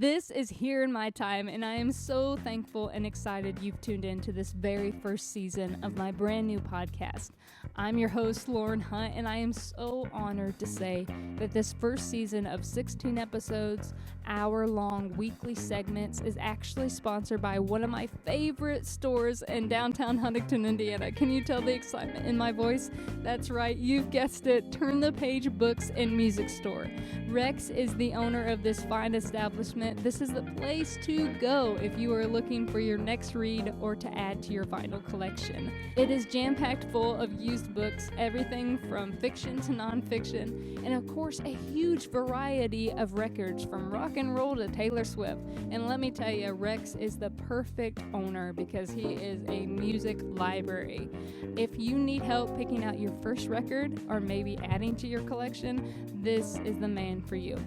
This is Here in My Time, and I am so thankful and excited you've tuned in to this very first season of my brand new podcast. I'm your host, Lauren Hunt, and I am so honored to say that this first season of 16 episodes, hour-long weekly segments is actually sponsored by one of my favorite stores in downtown Huntington, Indiana. Can you tell the excitement in my voice? That's right, you've guessed it, Turn the Page Books and Music Store. Rex is the owner of this fine establishment. This is the place to go if you are looking for your next read or to add to your vinyl collection. It is jam-packed full of used books, everything from fiction to nonfiction, and of course a huge variety of records from rock and roll to Taylor Swift. And let me tell you, Rex is the perfect owner because he is a music library. If you need help picking out your first record or maybe adding to your collection, this is the man for you.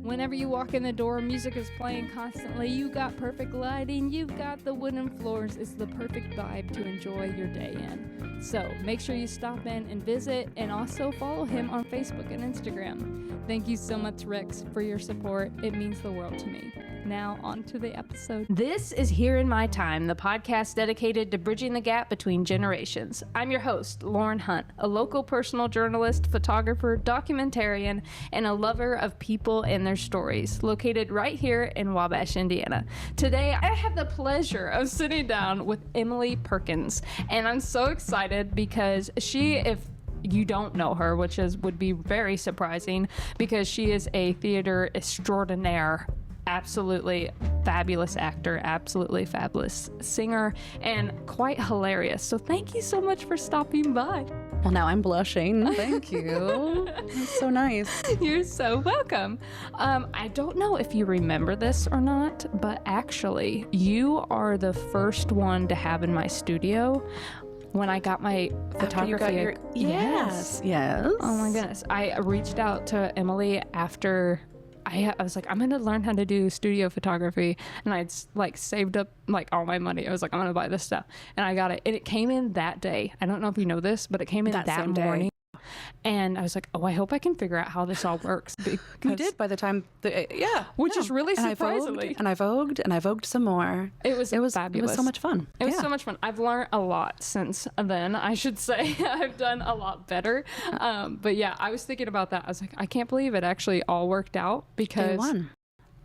Whenever you walk in the door, music is playing constantly. You got perfect lighting, you've got the wooden floors. It's the perfect vibe to enjoy your day in. So make sure you stop in and visit, and also follow him on Facebook and Instagram. Thank you so much, Rex, for your support. It means the world to me. Now, on to the episode. This is Here in My Time, the podcast dedicated to bridging the gap between generations. I'm your host, Lauren Hunt, a local personal journalist, photographer, documentarian, and a lover of people and their stories, located right here in Wabash, Indiana. Today, I have the pleasure of sitting down with Emily Perkins, and I'm so excited because she, if you don't know her, which would be very surprising, because she is a theater extraordinaire, absolutely fabulous actor, absolutely fabulous singer, and quite hilarious. So thank you so much for stopping by. Well, now I'm blushing. Thank you. That's so nice. You're so welcome. I don't know if you remember this or not, but actually, you are the first one to have in my studio when I got my photography. Yes. Oh my goodness. I reached out to Emily after I was like, I'm going to learn how to do studio photography. And I'd saved up all my money. I was like, I'm going to buy this stuff. And I got it. And it came in that day. I don't know if you know this, but it came in that morning. And I was like, oh, I hope I can figure out how this all works. You did by the time, which is really surprisingly. And I vogued some more. It was fabulous. It was so much fun. It was so much fun. I've learned a lot since then, I should say. I've done a lot better. But yeah, I was thinking about that. I was like, I can't believe it actually all worked out because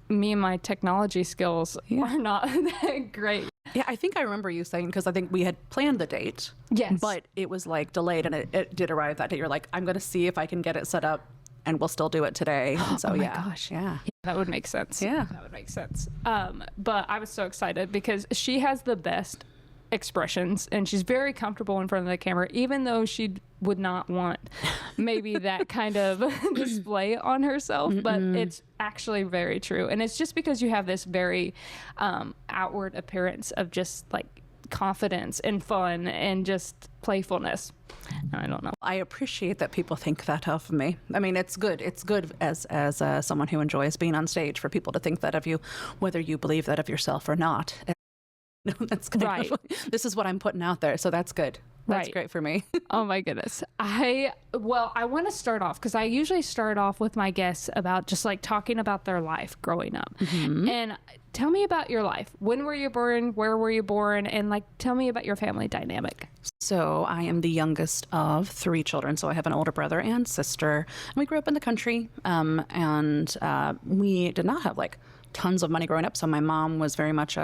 me and my technology skills are not that great. Yeah, I think I remember you saying, because I think we had planned the date. Yes. But it was delayed, and it did arrive that day. You're like, I'm going to see if I can get it set up, and we'll still do it today. And so, oh my gosh. Yeah. That would make sense. Yeah. That would make sense. But I was so excited because she has the best expressions, and she's very comfortable in front of the camera, even though she would not want maybe that kind of display on herself. But it's actually very true, and it's just because you have this very outward appearance of just confidence and fun and just playfulness. I don't know. I appreciate that people think that of me. I mean, it's good. It's good as someone who enjoys being on stage for people to think that of you, whether you believe that of yourself or not. That's kind of, this is what I'm putting out there, so that's good. That's great for me. Oh my goodness. I want to start off because I usually start off with my guests about just talking about their life growing up. And tell me about your life. When were you born? Where were you born? And tell me about your family dynamic. So I am the youngest of 3 children. So I have an older brother and sister. And we grew up in the country, and we did not have tons of money growing up. So my mom was very much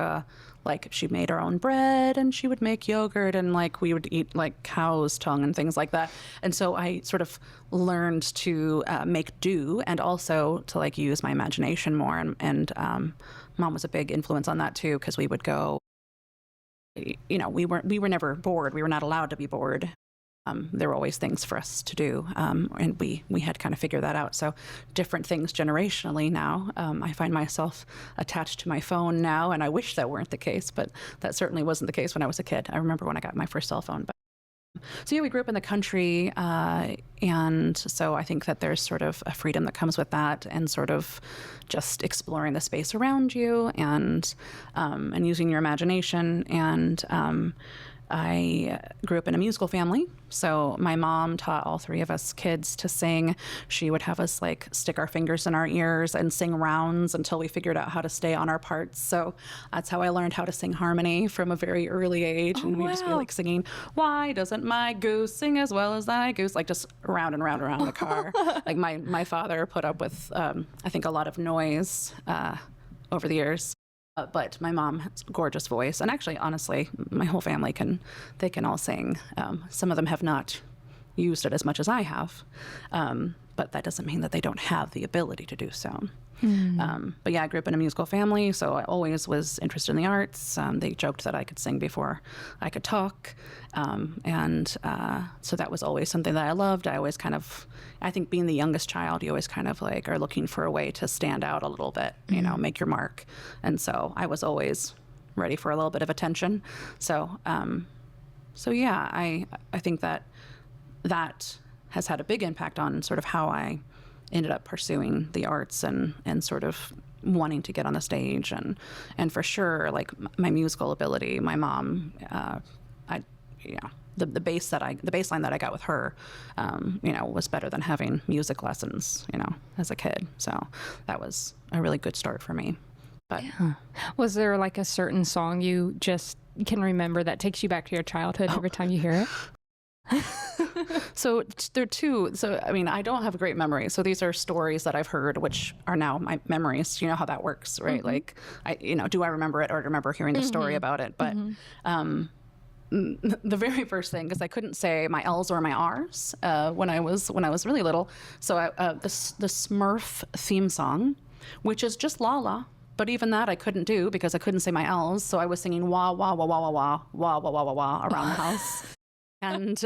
she made her own bread, and she would make yogurt, and we would eat cow's tongue and things like that. And so I sort of learned to make do, and also to use my imagination more. And Mom was a big influence on that too, because we would go, we were never bored. We were not allowed to be bored. There were always things for us to do, and we had kind of figured that out. So different things generationally now. I find myself attached to my phone now, and I wish that weren't the case, but that certainly wasn't the case when I was a kid. I remember when I got my first cell phone. So we grew up in the country, and so I think that there's sort of a freedom that comes with that, and sort of just exploring the space around you, and using your imagination, and I grew up in a musical family. So my mom taught all three of us kids to sing. She would have us like stick our fingers in our ears and sing rounds until we figured out how to stay on our parts. So that's how I learned how to sing harmony from a very early age. And we'd just be like singing, "Why doesn't my goose sing as well as thy goose?" Like just round and round around the car. Like my father put up with, I think, a lot of noise over the years. But my mom has a gorgeous voice. And actually, honestly, my whole family can all sing. Some of them have not used it as much as I have. But that doesn't mean that they don't have the ability to do so. But yeah, I grew up in a musical family, so I always was interested in the arts. They joked that I could sing before I could talk. So that was always something that I loved. I think being the youngest child, you always kind of like are looking for a way to stand out a little bit, make your mark. And so I was always ready for a little bit of attention. So yeah, I think that has had a big impact on sort of how I ended up pursuing the arts and sort of wanting to get on the stage and for sure, like my musical ability, my mom, the baseline that I got with her, was better than having music lessons, as a kid. So that was a really good start for me. But was there like a certain song you just can remember that takes you back to your childhood every time you hear it? So there are two. So, I mean, I don't have a great memory. So these are stories that I've heard, which are now my memories. You know how that works, right? Mm-hmm. Like, do I remember it or remember hearing the story about it? But the very first thing, because I couldn't say my L's or my R's when I was really little. So the Smurf theme song, which is just La La. But even that I couldn't do because I couldn't say my L's. So I was singing wah, wah, wah, wah, wah, wah, wah, wah, wah, wah, wah around the house. And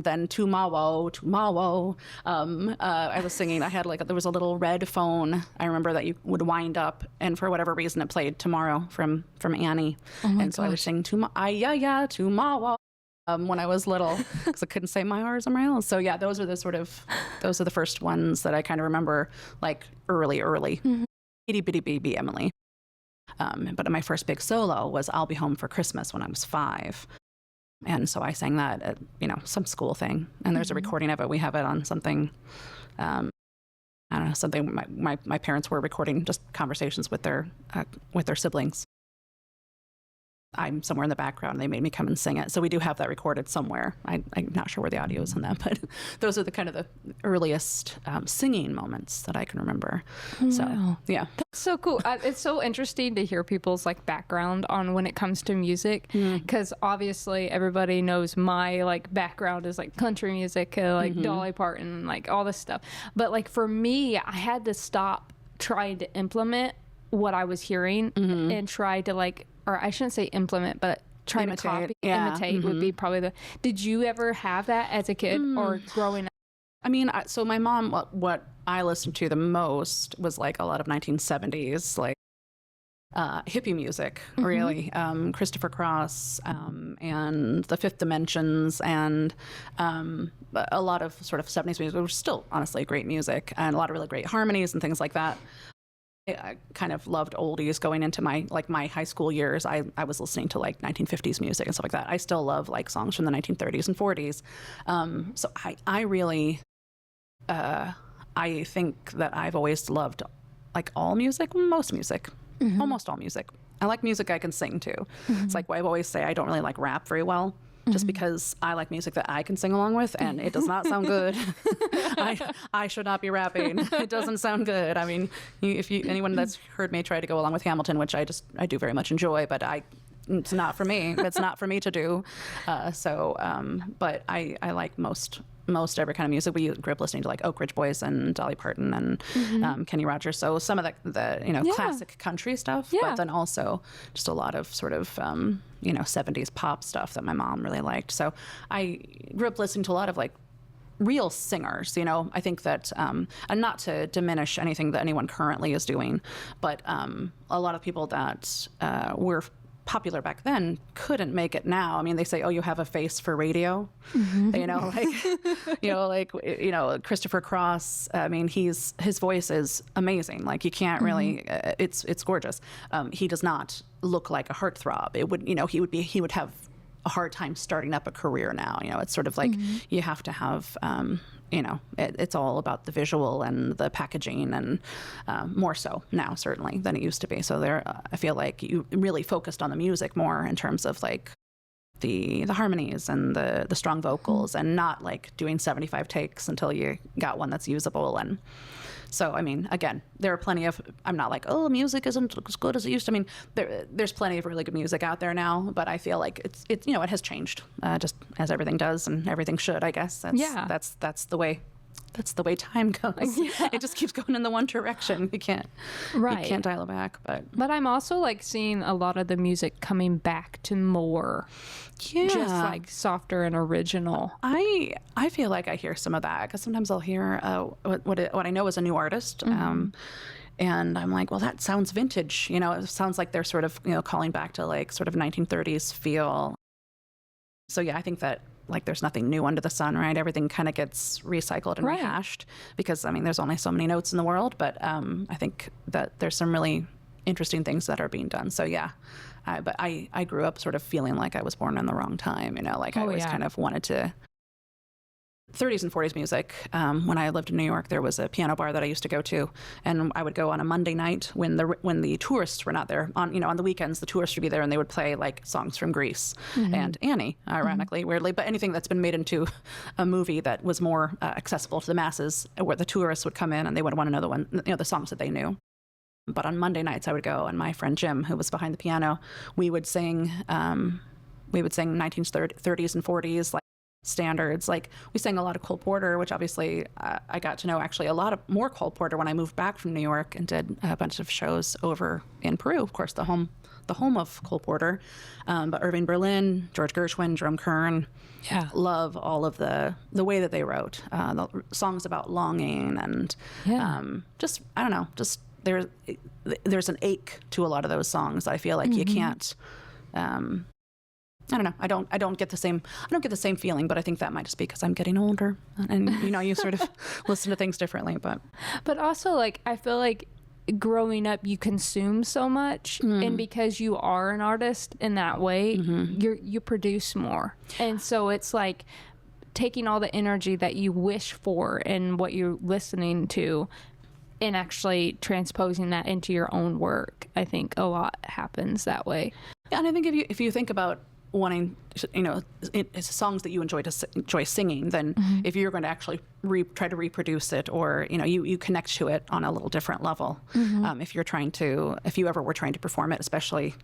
then tomorrow. I was singing. I had there was a little red phone. I remember that you would wind up, and for whatever reason, it played Tomorrow from Annie. Oh my gosh. I was singing tomorrow when I was little because I couldn't say my R's or my L's. So yeah, those are the first ones that I kind of remember, like early. Mm-hmm. Itty bitty baby Emily. But my first big solo was I'll Be Home for Christmas when I was 5. And so I sang that at, some school thing. And there's a recording of it. We have it on something, I don't know, something my parents were recording, just conversations with their siblings. I'm somewhere in the background and they made me come and sing it. So we do have that recorded somewhere. I'm not sure where the audio is on that, but those are the kind of the earliest singing moments that I can remember. Wow. So, yeah. That's so cool. It's so interesting to hear people's background on when it comes to music, because obviously everybody knows my background is country music, Dolly Parton, all this stuff. But for me, I had to stop trying to implement what I was hearing and try to or I shouldn't say implement, but trying to copy, imitate would be probably the. Did you ever have that as a kid or growing up? I mean, so my mom, what I listened to the most was a lot of 1970s, hippie music, really. Christopher Cross and the Fifth Dimensions and a lot of sort of 70s music, which was still honestly great music and a lot of really great harmonies and things like that. I kind of loved oldies going into my high school years. I was listening to 1950s music and stuff like that. I still love songs from the 1930s and 40s. So I really, I think that I've always loved all music, most music, almost all music. I like music I can sing to. It's I always say I don't really like rap very well. Just because I like music that I can sing along with, and it does not sound good. I should not be rapping. It doesn't sound good. I mean, anyone that's heard me try to go along with Hamilton, which I do very much enjoy, but it's not for me. It's not for me to do. But I like most every kind of music. We grew up listening to Oak Ridge Boys and Dolly Parton and Kenny Rogers. So some of the classic country stuff, but then also just a lot of sort of 70s pop stuff that my mom really liked. So I grew up listening to a lot of real singers. I think that and not to diminish anything that anyone currently is doing, but a lot of people that were popular back then couldn't make it now. I mean, they say, "Oh, you have a face for radio," Christopher Cross. I mean, his voice is amazing. You can't really. It's gorgeous. He does not look like a heartthrob. It would, he would have a hard time starting up a career now. You know, it's sort of like you have to have, you know, it's all about the visual and the packaging, and more so now certainly than it used to be. So there, I feel like you really focused on the music more in terms of like the harmonies and the strong vocals, and not like doing 75 takes until you got one that's usable. And so, I mean, again, there are plenty of, I'm not like, oh, music isn't as good as it used to. I mean, there's plenty of really good music out there now, but I feel like it's you know, it has changed, just as everything does and everything should, I guess. That's the way. That's the way time goes. Yeah. It just keeps going in the one direction. You can't dial it back. But I'm also like seeing a lot of the music coming back to more, just like softer and original. I feel like I hear some of that, because sometimes I'll hear what I know is a new artist, and I'm like, well, that sounds vintage. You know, it sounds like they're sort of, you know, calling back to like sort of 1930s feel. So yeah, I think that, like, there's nothing new under the sun, right? Everything kind of gets recycled and rehashed, because, I mean, there's only so many notes in the world, but I think that there's some really interesting things that are being done. So yeah, but I grew up sort of feeling like I was born in the wrong time, you know, like I always kind of wanted to. 30s and 40s music. When I lived in New York, there was a piano bar that I used to go to, and I would go on a Monday night when the tourists were not there. On the weekends, the tourists would be there, and they would play like songs from Greece and Annie, ironically, weirdly, but anything that's been made into a movie that was more accessible to the masses, where the tourists would come in and they would want to know the songs that they knew. But on Monday nights, I would go, and my friend Jim, who was behind the piano, we would sing 1930s and 40s, like standards. Like, we sang a lot of Cole Porter, which obviously I got to know actually a lot more Cole Porter when I moved back from New York and did a bunch of shows over in Peru, of course, the home of Cole Porter. But Irving Berlin, George Gershwin, Jerome Kern, love all of the way that they wrote the songs about longing, and just, I don't know, just there's an ache to a lot of those songs that I feel like you can't. I don't know. I don't get the same feeling, but I think that might just be because I'm getting older, and you know, you sort of listen to things differently. But also, like, I feel like growing up, you consume so much, and because you are an artist in that way, you produce more, and so it's like taking all the energy that you wish for and what you're listening to, and actually transposing that into your own work. I think a lot happens that way. Yeah, and I think if you think about wanting, you know, it's songs that you enjoy singing, then if you're going to actually try to reproduce it, or, you know, you connect to it on a little different level. If you ever were trying to perform it, especially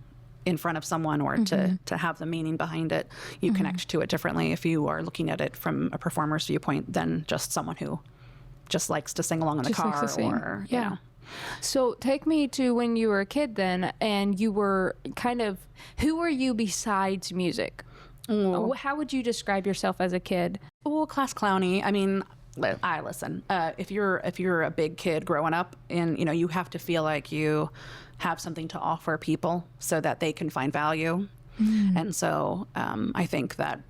in front of someone, or to have the meaning behind it, you connect to it differently if you are looking at it from a performer's viewpoint than just someone who just likes to sing along in the car, or you know. So take me to when you were a kid then, and you were kind of, who were you besides music? How would you describe yourself as a kid? Oh, class clowny. I mean, listen, if you're a big kid growing up, and, you know, you have to feel like you have something to offer people so that they can find value. And so I think that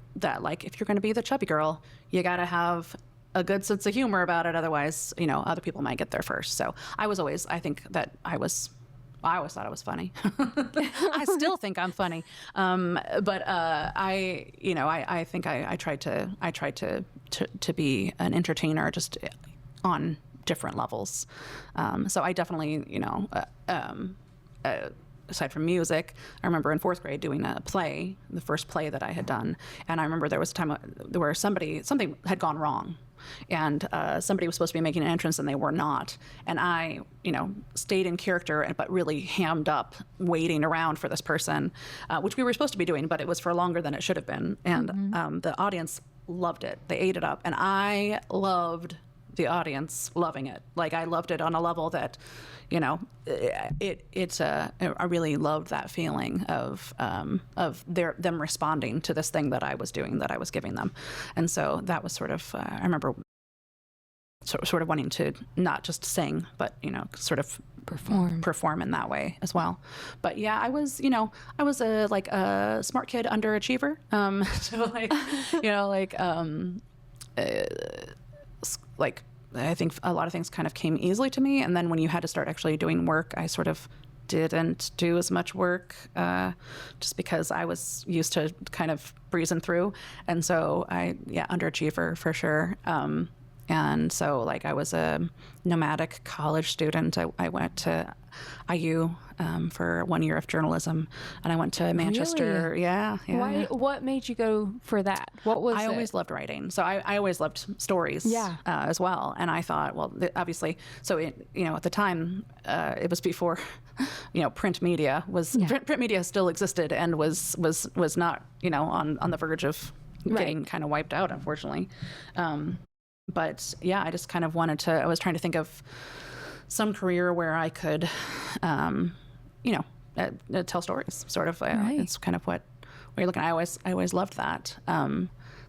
like, if you're going to be the chubby girl, you got to have a good sense of humor about it. Otherwise, you know, other people might get there first. So I always thought I was funny. I still think I'm funny. But I think I tried to be an entertainer, just on different levels. So I definitely, you know, aside from music, I remember in fourth grade doing a play, the first play that I had done. And I remember there was a time where something had gone wrong, and somebody was supposed to be making an entrance and they were not. And I, you know, stayed in character, but really hammed up waiting around for this person, which we were supposed to be doing, but it was for longer than it should have been. And the audience loved it. They ate it up. And I loved the audience loving it. Like, I loved it on a level that, you know, I really loved that feeling of them responding to this thing that I was doing, that I was giving them. And so that was sort of, I remember sort of wanting to not just sing, but, you know, sort of perform in that way as well. But yeah, I was a smart kid underachiever. So like, you know, like I think a lot of things kind of came easily to me. And then when you had to start actually doing work, I sort of didn't do as much work just because I was used to kind of breezing through. And so underachiever for sure. And so like I was a nomadic college student. I went to IU for 1 year of journalism, and I went to Manchester. Really? Yeah. What made you go for that? What was I always loved writing, so I always loved stories as well. And I thought, well, obviously, so at the time, it was before, print media was print media still existed and was not on the verge of getting kind of wiped out, unfortunately. But I just kind of I was trying to think of some career where I could, tell stories, sort of. It's kind of what you're looking at. I always loved that.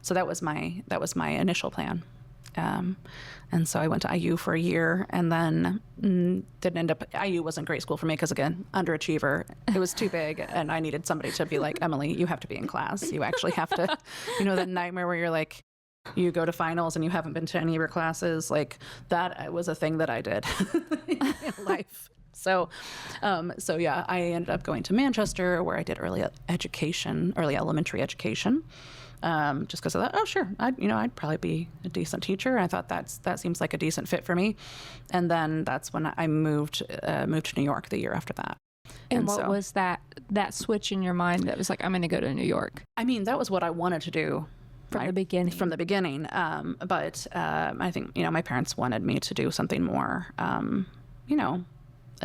So that was my initial plan. And so I went to IU for a year, and then didn't end up. IU wasn't a great school for me because, again, underachiever. It was too big, and I needed somebody to be like, Emily, you have to be in class. You actually have to, the nightmare where you're like, you go to finals and you haven't been to any of your classes. Like that was a thing that I did in life. So I ended up going to Manchester, where I did early elementary education. Just because I thought, oh sure, I'd probably be a decent teacher. I thought that seems like a decent fit for me. And then that's when I moved to New York the year after that. And what was that switch in your mind that was like, I'm going to go to New York? I mean, that was what I wanted to do. From the beginning. But I think, my parents wanted me to do something more,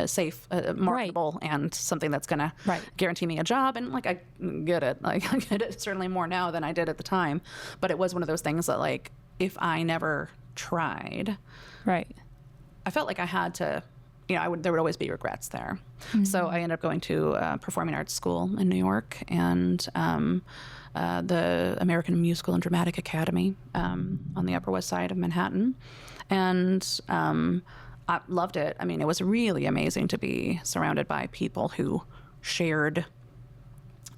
safe, marketable, and something that's going to guarantee me a job. And like, I get it. Like, I get it certainly more now than I did at the time. But it was one of those things that, like, if I never tried, I felt like I had to, there would always be regrets there. Mm-hmm. So I ended up going to performing arts school in New York, and the American Musical and Dramatic Academy on the Upper West Side of Manhattan. And I loved it. I mean, it was really amazing to be surrounded by people who shared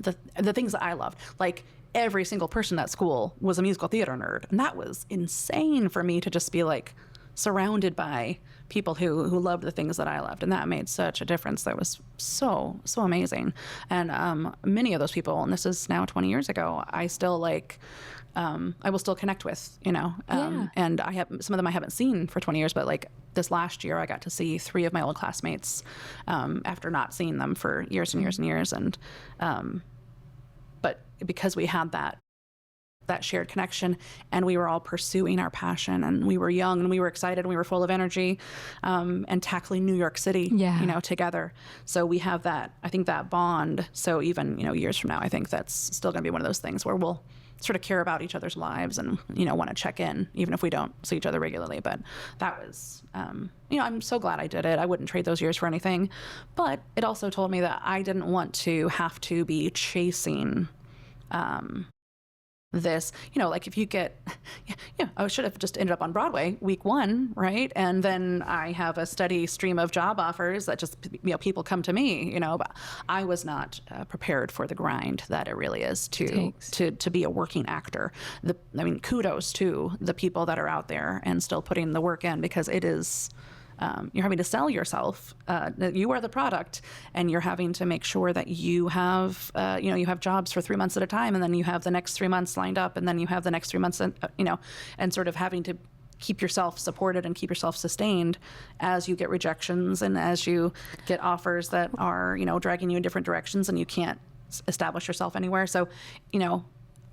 the things that I loved. Like, every single person at school was a musical theater nerd. And that was insane for me to just be like surrounded by people who loved the things that I loved. And that made such a difference. That was so amazing. And many of those people, and this is now 20 years ago, I still I will still connect with, and I have some of them I haven't seen for 20 years, but like this last year I got to see 3 of my old classmates after not seeing them for years and years and years. And but because we had that shared connection, and we were all pursuing our passion, and we were young, and we were excited, and we were full of energy, and tackling New York City, together. So we have that, I think, that bond. So even, years from now, I think that's still going to be one of those things where we'll sort of care about each other's lives and, want to check in, even if we don't see each other regularly. But that was, I'm so glad I did it. I wouldn't trade those years for anything. But it also told me that I didn't want to have to be chasing this, like if you get, I should have just ended up on Broadway week 1, right? And then I have a steady stream of job offers that just, people come to me, but I was not prepared for the grind that it really is to be a working actor. Kudos to the people that are out there and still putting the work in, because it is, you're having to sell yourself. You are the product, and you're having to make sure that you have, you have jobs for 3 months at a time, and then you have the next 3 months lined up, and then you have the next 3 months, and sort of having to keep yourself supported and keep yourself sustained as you get rejections and as you get offers that are, dragging you in different directions, and you can't establish yourself anywhere. So,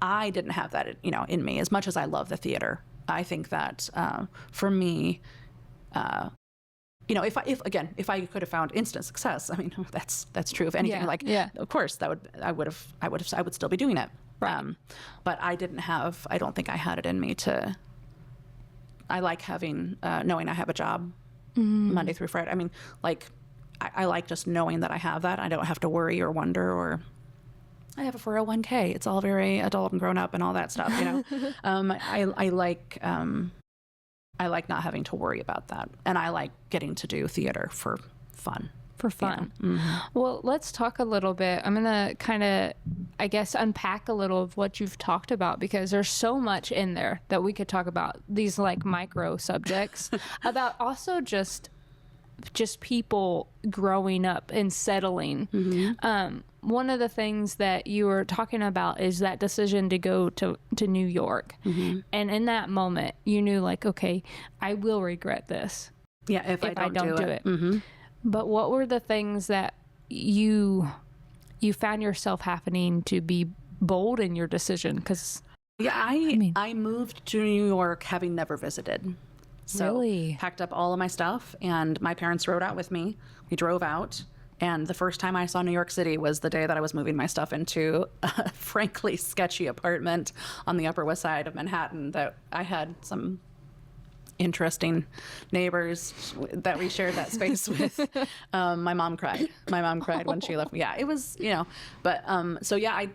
I didn't have that, in me, as much as I love the theater. I think that for me, if I could have found instant success, I mean, that's true of anything. Of course, I would still be doing it. Right. But I don't think I had it in me to. I like having knowing I have a job Monday through Friday. I mean, I like just knowing that I have that. I don't have to worry or wonder, or I have a 401k. It's all very adult and grown up and all that stuff. I like not having to worry about that. And I like getting to do theater for fun. Mm-hmm. Well, let's talk a little bit. I'm going to kind of, I guess, unpack a little of what you've talked about, because there's so much in there that we could talk about, these micro subjects about also just just people growing up and settling. One of the things that you were talking about is that decision to go to New York. And in that moment, you knew like, okay, I will regret this. Yeah, if I don't do it. But what were the things that you found yourself happening to be bold in your decision? Because I moved to New York having never visited. So really? Packed up all of my stuff, and my parents rode out with me. We drove out, and the first time I saw New York City was the day that I was moving my stuff into a frankly sketchy apartment on the Upper West Side of Manhattan that I had some interesting neighbors that we shared that space with. My mom cried. My mom cried when she left me. Yeah, it was, but so yeah,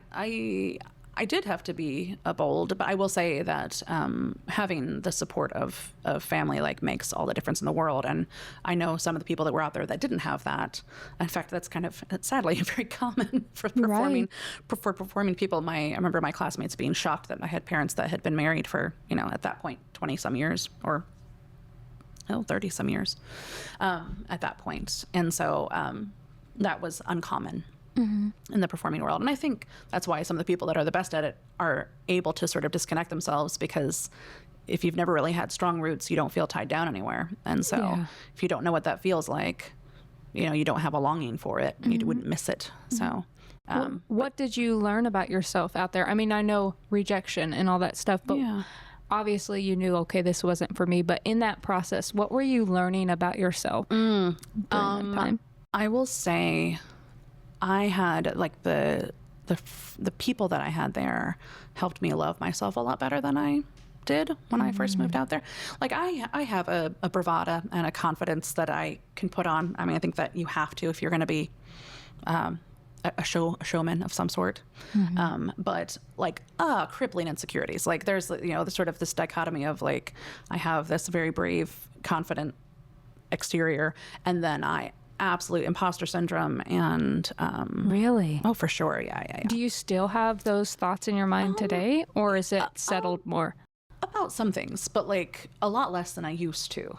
I did have to be bold, but I will say that having the support of family like makes all the difference in the world. And I know some of the people that were out there that didn't have that. In fact, that's sadly very common for performing people. I remember my classmates being shocked that I had parents that had been married for, at that point, 20 some years or 30 some years at that point. And so that was uncommon in the performing world. And I think that's why some of the people that are the best at it are able to sort of disconnect themselves, because if you've never really had strong roots, you don't feel tied down anywhere. And so if you don't know what that feels like, you don't have a longing for it. You wouldn't miss it. So what did you learn about yourself out there? I mean, I know rejection and all that stuff, but obviously you knew, okay, this wasn't for me. But in that process, what were you learning about yourself during that time? I will say I had like the people that I had there helped me love myself a lot better than I did when I first moved out there. Like I have a bravado and a confidence that I can put on. I mean, I think that you have to if you're going to be a showman of some sort. But like crippling insecurities. Like there's the sort of this dichotomy of like I have this very brave, confident exterior, and then I absolute imposter syndrome and really? Oh, for sure. Yeah. Do you still have those thoughts in your mind today, or is it settled more? About some things, but like a lot less than I used to.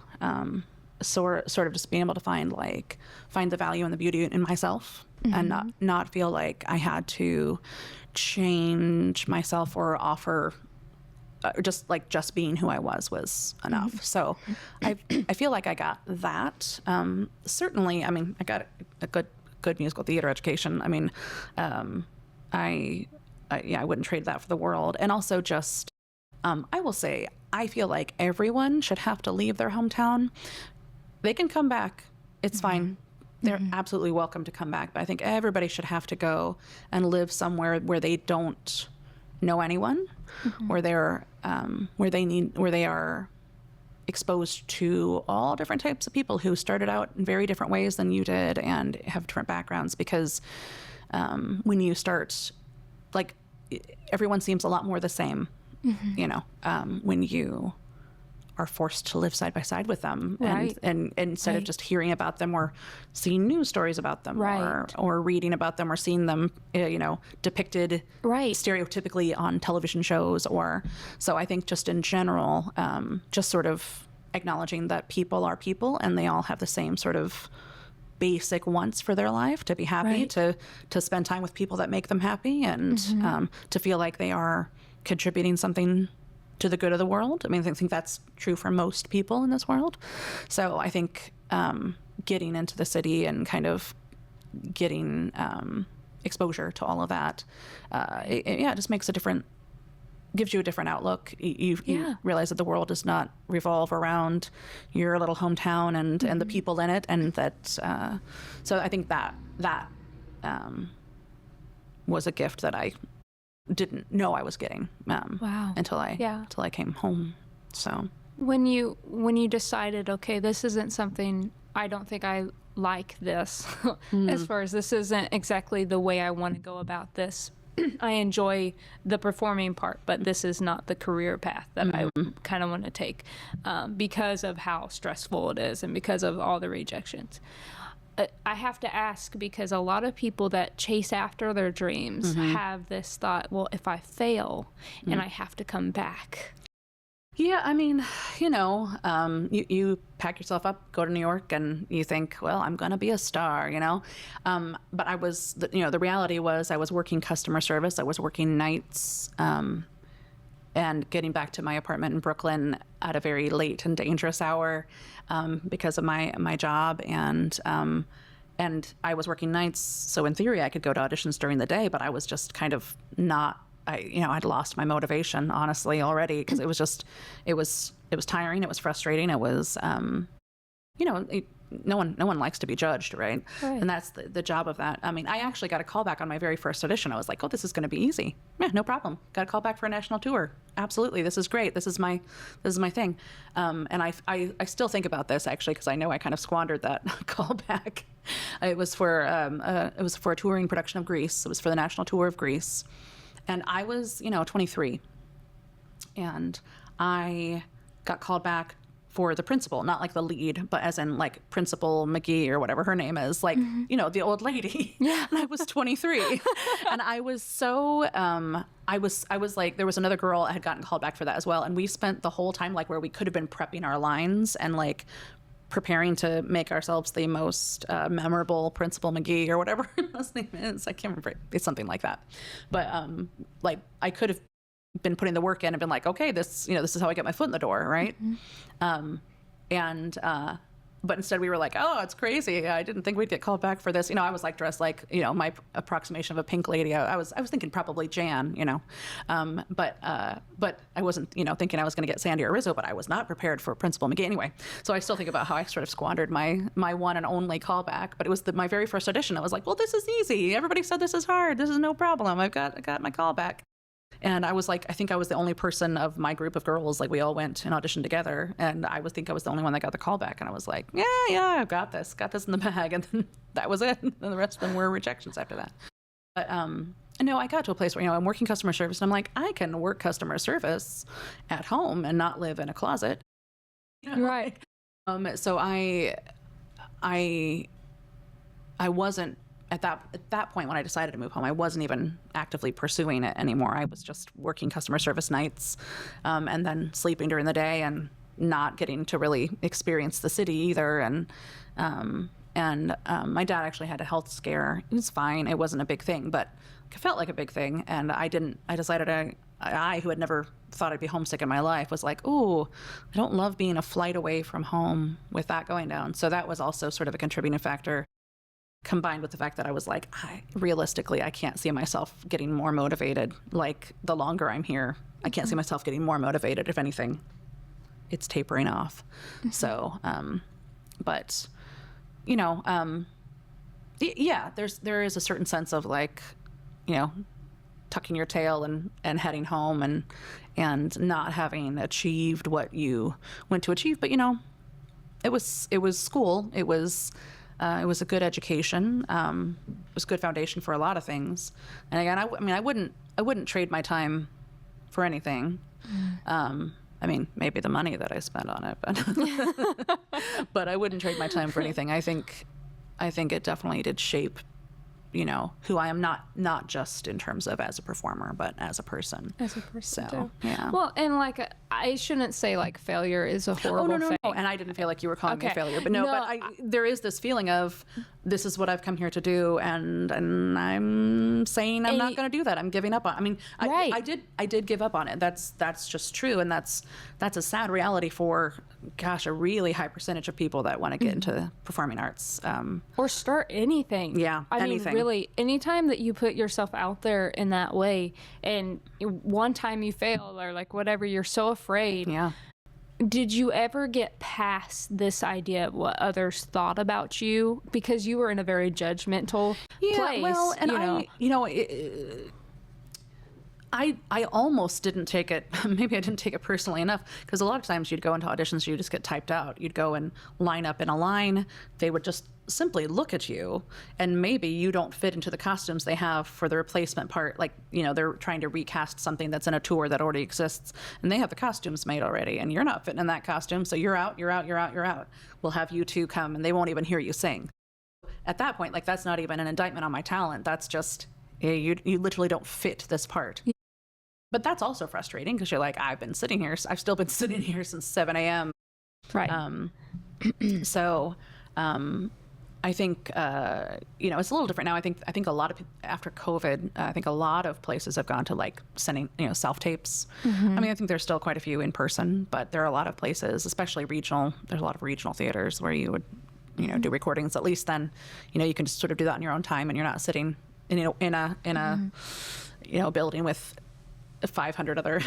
Sort of just being able to find the value and the beauty in myself, and not feel like I had to change myself or offer just being who I was enough. So I feel like I got that. Certainly, I mean, I got a good musical theater education. I mean, I wouldn't trade that for the world. And also just, I will say, I feel like everyone should have to leave their hometown. They can come back. It's fine. They're absolutely welcome to come back. But I think everybody should have to go and live somewhere where they don't know anyone, where they are exposed to all different types of people who started out in very different ways than you did and have different backgrounds. Because when you start, like, everyone seems a lot more the same, when you are forced to live side by side with them, and instead of just hearing about them or seeing news stories about them, or reading about them or seeing them, depicted stereotypically on television shows. So I think just in general, just sort of acknowledging that people are people and they all have the same sort of basic wants for their life: to be happy, to spend time with people that make them happy, and to feel like they are contributing something to the good of the world. I mean, I think that's true for most people in this world. So I think getting into the city and kind of getting exposure to all of that, it just gives you a different outlook. You realize that the world does not revolve around your little hometown and the people in it, and that. So I think that was a gift that I didn't know I was getting until I came home. So when you decided, okay, this isn't something, I don't think I like this, as far as this isn't exactly the way I want to go about this. I enjoy the performing part, but this is not the career path that I kind of want to take, because of how stressful it is and because of all the rejections. I have to ask, because a lot of people that chase after their dreams have this thought, well, if I fail and I have to come back, Yeah, I mean, you pack yourself up, go to New York, and you think, well, I'm going to be a star, But the reality was I was working customer service. I was working nights and getting back to my apartment in Brooklyn at a very late and dangerous hour because of my job. And I was working nights, so in theory I could go to auditions during the day, but I was just kind of not. I'd lost my motivation, honestly, already, because it was tiring, it was frustrating, it was, no one likes to be judged, right? And that's the job of that. I mean, I actually got a call back on my very first audition. I was like, oh, this is going to be easy. Yeah, no problem. Got a call back for a national tour. Absolutely, this is great. This is my thing. And I still think about this actually because I know I kind of squandered that call back. It was for a touring production of Greece. It was for the national tour of Greece. And I was, 23, and I got called back for the principal, not like the lead, but as in like Principal McGee or whatever her name is, like, the old lady. Yeah. And I was 23. And I was so, I was like, there was another girl I had gotten called back for that as well. And we spent the whole time like where we could have been prepping our lines and like preparing to make ourselves the most memorable Principal McGee or whatever his name is. I can't remember. It's something like that. But like I could have been putting the work in and been like, okay, this is how I get my foot in the door, right? But instead we were like, oh, it's crazy. I didn't think we'd get called back for this. I was like dressed like, my approximation of a pink lady. I was thinking probably Jan, but I wasn't, thinking I was going to get Sandy or Rizzo, but I was not prepared for Principal McGee anyway. So I still think about how I sort of squandered my one and only callback, but it was my very first audition. I was like, well, this is easy. Everybody said this is hard. This is no problem. I got my callback. And I was like, I think I was the only person of my group of girls, like we all went and auditioned together. And I think I was the only one that got the call back. And I was like, yeah, I've got this in the bag. And then that was it. And the rest of them were rejections after that. But no, I got to a place where, I'm working customer service. And I'm like, I can work customer service at home and not live in a closet. Right. So I wasn't, at that point when I decided to move home, I wasn't even actively pursuing it anymore. I was just working customer service nights and then sleeping during the day and not getting to really experience the city either. And my dad actually had a health scare. It was fine. It wasn't a big thing, but it felt like a big thing. And I decided I, who had never thought I'd be homesick in my life, was like, ooh, I don't love being a flight away from home with that going down. So that was also sort of a contributing factor, combined with the fact that I was like, realistically, I can't see myself getting more motivated. Like, the longer I'm here, I can't see myself getting more motivated. If anything, it's tapering off. So, but, yeah, there is a certain sense of like, tucking your tail and heading home and not having achieved what you went to achieve. But, it was school. It was a good education. It was a good foundation for a lot of things. And again, I wouldn't trade my time for anything. I mean, maybe the money that I spent on it, but I wouldn't trade my time for anything. I think it definitely did shape, who I am, not just in terms of as a performer, but as a person. As a person, so, too. Yeah. Well, and like, I shouldn't say like failure is a horrible thing. No. And I didn't feel like you were calling me a failure, but there is this feeling of, this is what I've come here to do, and I'm saying I'm not going to do that. I'm giving up on. I mean, right. I did give up on it. That's just true, and that's a sad reality for, gosh, a really high percentage of people that want to get into performing arts or start anything. Yeah, I anything. mean, really, anytime that you put yourself out there in that way, and one time you fail or like whatever, you're so afraid. Yeah. Did you ever get past this idea of what others thought about you, because you were in a very judgmental place? Well, and I almost didn't take it. Maybe I didn't take it personally enough, because a lot of times you'd go into auditions, you just get typed out. You'd go and line up in a line. They would just simply look at you, and maybe you don't fit into the costumes they have for the replacement part. Like, they're trying to recast something that's in a tour that already exists, and they have the costumes made already, and you're not fitting in that costume, so you're out. We'll have you two come, and they won't even hear you sing. At that point, like, that's not even an indictment on my talent. That's just, you literally don't fit this part. but that's also frustrating because you're like, I've still been sitting here since 7 a.m. Right. So, I think, it's a little different now. I think a lot of after COVID, I think a lot of places have gone to like sending, self-tapes. I mean, I think there's still quite a few in person, but there are a lot of places, especially regional. There's a lot of regional theaters where you would, do recordings. At least then, you can just sort of do that in your own time, and you're not sitting in a building with 500 other,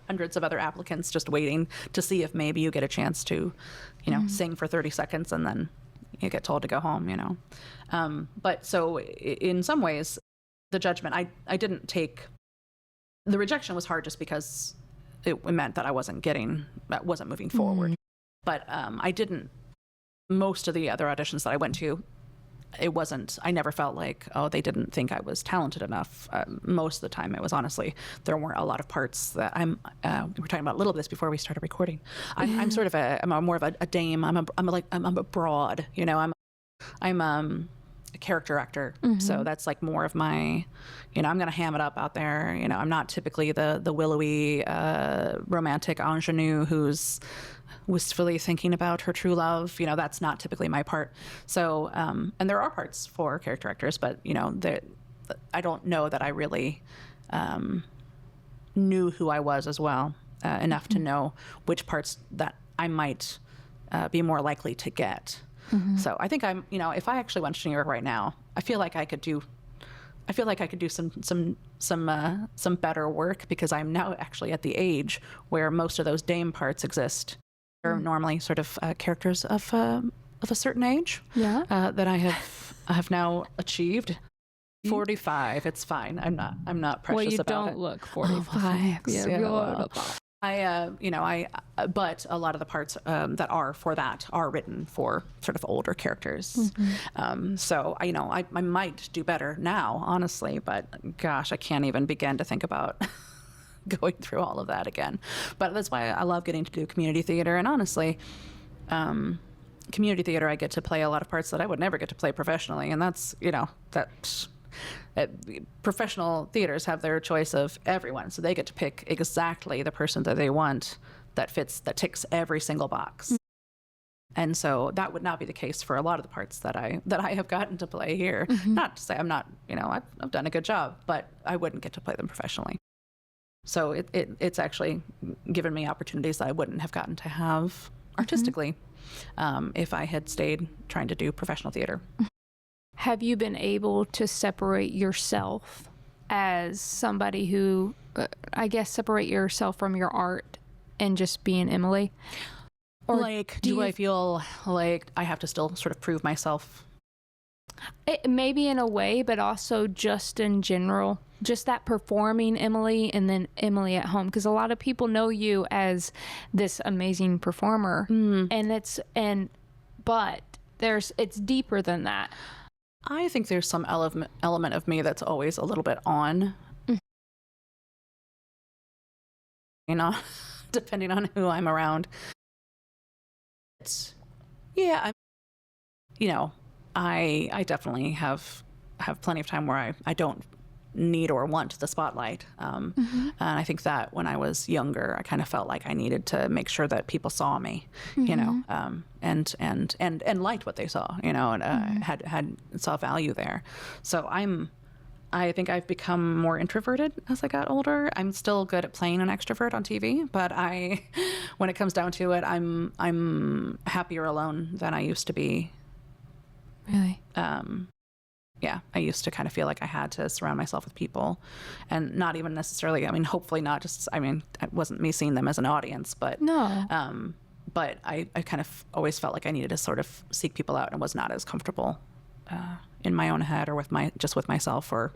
hundreds of other applicants just waiting to see if maybe you get a chance to, sing for 30 seconds and then you get told to go home, But so in some ways, the judgment, I didn't take, the rejection was hard just because it meant that I wasn't moving forward. But most of the other auditions that I went to, I never felt like, they didn't think I was talented enough. Most of the time, it was honestly, there weren't a lot of parts that we were talking about a little bit this before we started recording. I'm sort of I'm more of a dame. I'm a broad, I'm a character actor. So that's like more of my, I'm going to ham it up out there. I'm not typically the willowy, romantic ingenue who's wistfully thinking about her true love. That's not typically my part. So, and there are parts for character actors, but, I don't know that I really knew who I was as well enough to know which parts that I might be more likely to get. So I think I'm, if I actually went to New York right now, I feel like I could do some better work because I'm now actually at the age where most of those dame parts exist. They're normally sort of characters of a certain age that I have now achieved. 45, it's fine. I'm not precious about it. Well, you don't look 45. But a lot of the parts that are for that are written for sort of older characters. So I might do better now, honestly, but gosh, I can't even begin to think about going through all of that again. But that's why I love getting to do community theater. And honestly, community theater, I get to play a lot of parts that I would never get to play professionally. And that's, professional theaters have their choice of everyone. So they get to pick exactly the person that they want that ticks every single box. And so that would not be the case for a lot of the parts that I have gotten to play here. Not to say I'm not, I've done a good job, but I wouldn't get to play them professionally. So it's actually given me opportunities that I wouldn't have gotten to have artistically if I had stayed trying to do professional theater. Have you been able to separate yourself as somebody who, separate yourself from your art and just being Emily? Or do I feel like I have to still sort of prove myself? Maybe in a way, but also just in general, just that performing Emily and then Emily at home, because a lot of people know you as this amazing performer, but it's deeper than that. I think there's some element of me that's always a little bit on, depending on who I'm around. I definitely have plenty of time where I don't need or want the spotlight. And I think that when I was younger, I kind of felt like I needed to make sure that people saw me, and liked what they saw, and had saw value there. So I think I've become more introverted as I got older. I'm still good at playing an extrovert on TV, but when it comes down to it, I'm happier alone than I used to be. Really? I used to kind of feel like I had to surround myself with people, and not even necessarily, hopefully not just, it wasn't me seeing them as an audience, but no. But I kind of always felt like I needed to sort of seek people out and was not as comfortable in my own head or with myself, or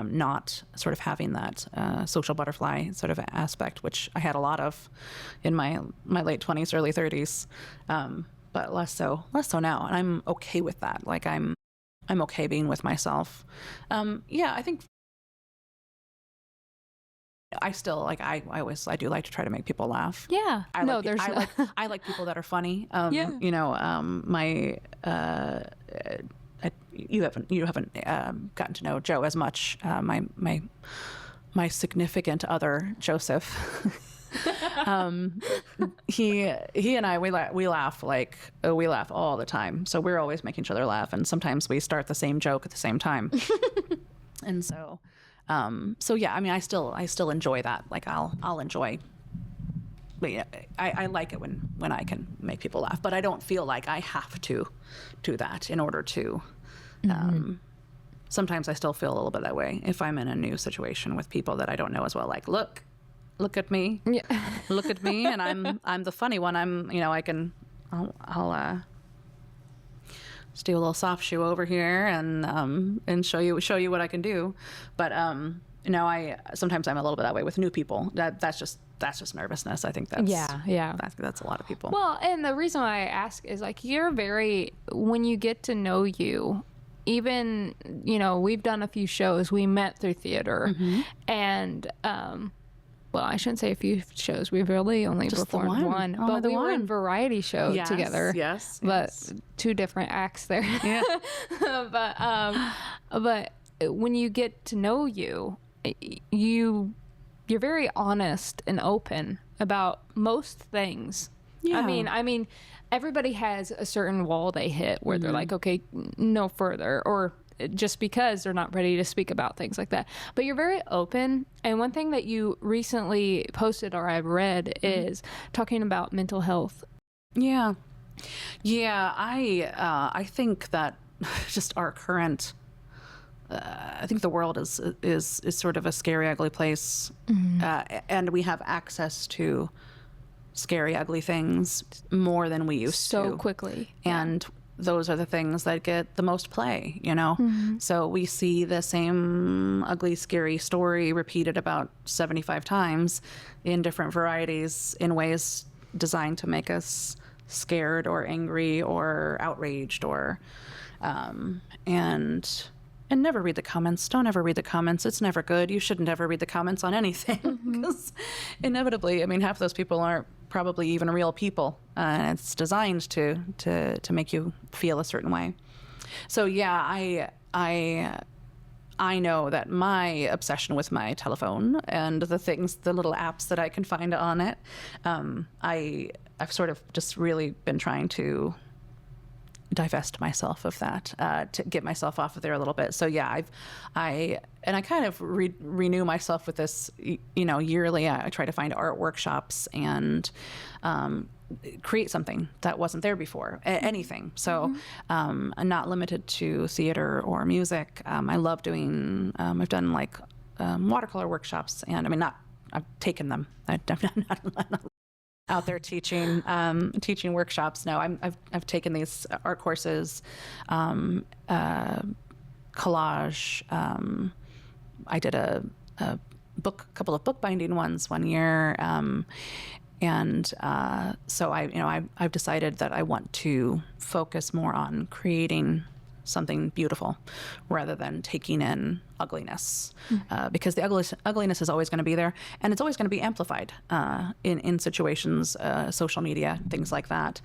not sort of having that social butterfly sort of aspect, which I had a lot of in my late 20s, early 30s, but less so now, and I'm okay with that. Like I'm okay being with myself. I think I still I do like to try to make people laugh. Yeah. I like people that are funny. You haven't gotten to know Joe as much. My my significant other, Joseph. He and I, we laugh we laugh all the time. So we're always making each other laugh. And sometimes we start the same joke at the same time. And so yeah, I mean, I still enjoy that. Like I'll enjoy, but yeah, I like it when I can make people laugh, but I don't feel like I have to do that in order to, sometimes I still feel a little bit that way if I'm in a new situation with people that I don't know as well. Like, look at me, look at me, and I'm the funny one. I'll just do a little soft shoe over here and show you what I can do. But sometimes I'm a little bit that way with new people. That's just nervousness. I think that's that's a lot of people. Well, and the reason why I ask is like when you get to know you, even we've done a few shows. We met through theater, and well, I shouldn't say a few shows. We've really only just performed one. But we were in variety show together. Yes. But two different acts there. Yeah. but when you get to know you, you're very honest and open about most things. Yeah. I mean, everybody has a certain wall they hit where they're like, okay, no further, or just because they're not ready to speak about things like that. But you're very open. And one thing that you recently posted or I've read is talking about mental health. Yeah. I think that just our current, I think the world is sort of a scary, ugly place. And we have access to scary, ugly things more than we used to. So quickly. And those are the things that get the most play, So we see the same ugly, scary story repeated about 75 times in different varieties in ways designed to make us scared or angry or outraged or, and never read the comments. Don't ever read the comments. It's never good. You shouldn't ever read the comments on anything because inevitably, I mean, half those people aren't probably even real people. It's designed to make you feel a certain way. So yeah, I know that my obsession with my telephone and the little apps that I can find on it, I've sort of just really been trying to divest myself of that, to get myself off of there a little bit. So yeah, I kind of renew myself with this, yearly. I try to find art workshops and create something that wasn't there before, anything. So not limited to theater or music. I love doing, I've done like watercolor workshops, and I've taken them. I'm not out there teaching workshops. No, I've taken these art courses, collage. I did a couple of bookbinding ones one year, and so I've decided that I want to focus more on creating something beautiful rather than taking in ugliness, because the ugliness is always going to be there, and it's always going to be amplified in situations, social media, things like that.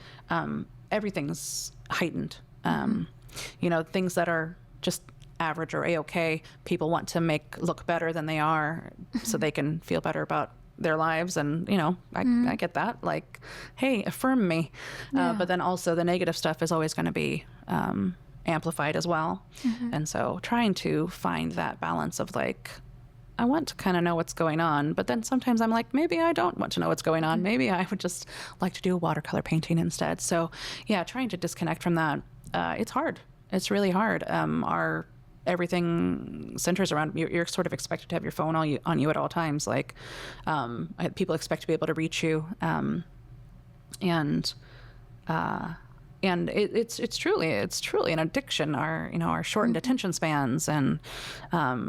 Everything's heightened. Things that are just average or a-okay, people want to make look better than they are so they can feel better about their lives. And I get that, like, hey, affirm me. But then also the negative stuff is always going to be amplified as well. And so trying to find that balance of like, I want to kind of know what's going on, but then sometimes I'm like, maybe I don't want to know what's going on. Maybe I would just like to do a watercolor painting instead. So yeah, trying to disconnect from that. It's hard. It's really hard. Everything centers around, you're sort of expected to have your phone on you at all times. Like, people expect to be able to reach you. And it's truly an addiction. Our shortened attention spans, and I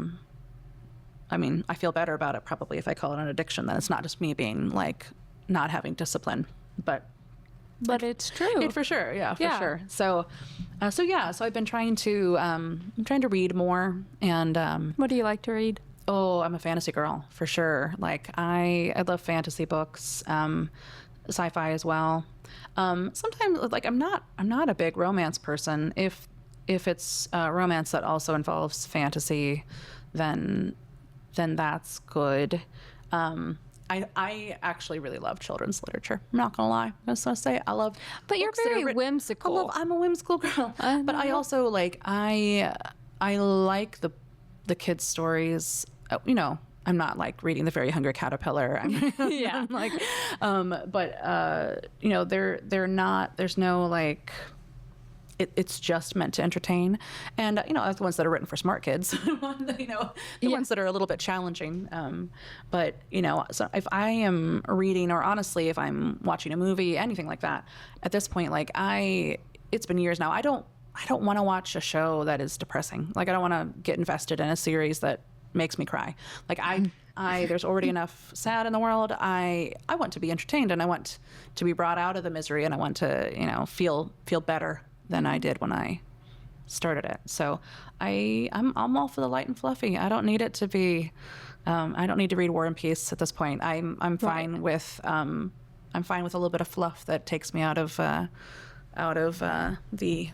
feel better about it probably if I call it an addiction. That it's not just me being like not having discipline, but it's true. For sure, yeah, for sure. So I've been trying to read more. And what do you like to read? Oh, I'm a fantasy girl for sure. Like I love fantasy books, sci-fi as well. Sometimes, like, I'm not a big romance person. If it's romance that also involves fantasy, then then that's good. I actually really love children's literature. I'm not gonna lie. I was gonna say I love. But you're very whimsical. I'm a whimsical girl. But I also like I like the kids' stories. You know, I'm not like reading The Very Hungry Caterpillar. Yeah. I'm like, but you know, they're not. There's no like. It's just meant to entertain, and you know, the ones that are written for smart kids, you know, the ones that are a little bit challenging. But you know, so if I am reading, or honestly, if I'm watching a movie, anything like that, at this point, like it's been years now. I don't want to watch a show that is depressing. Like I don't want to get invested in a series that makes me cry. Like there's already enough sad in the world. I want to be entertained, and I want to be brought out of the misery, and I want to, you know, feel better than I did when I started it. So I'm all for the light and fluffy. I don't need it to be. I don't need to read War and Peace at this point. I'm fine with. I'm fine with a little bit of fluff that takes me out of the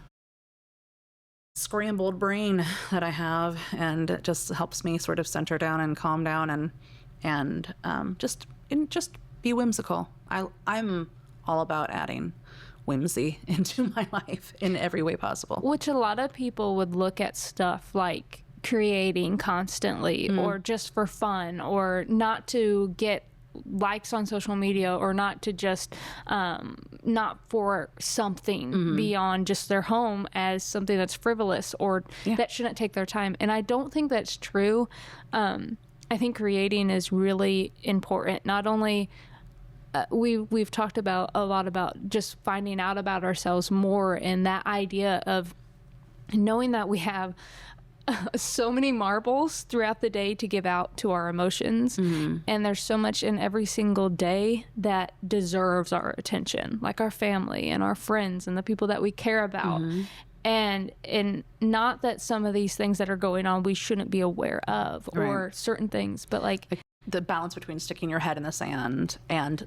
scrambled brain that I have, and it just helps me sort of center down and calm down and just be whimsical. I'm all about adding whimsy into my life in every way possible. Which a lot of people would look at stuff like creating constantly or just for fun, or not to get likes on social media, or not to just not for something beyond just their home, as something that's frivolous or that shouldn't take their time. And I don't think that's true. I think creating is really important. Not only we've talked about a lot about just finding out about ourselves more, and that idea of knowing that we have so many marbles throughout the day to give out to our emotions, and there's so much in every single day that deserves our attention, like our family and our friends and the people that we care about. And not that some of these things that are going on we shouldn't be aware of, or certain things, but like the balance between sticking your head in the sand and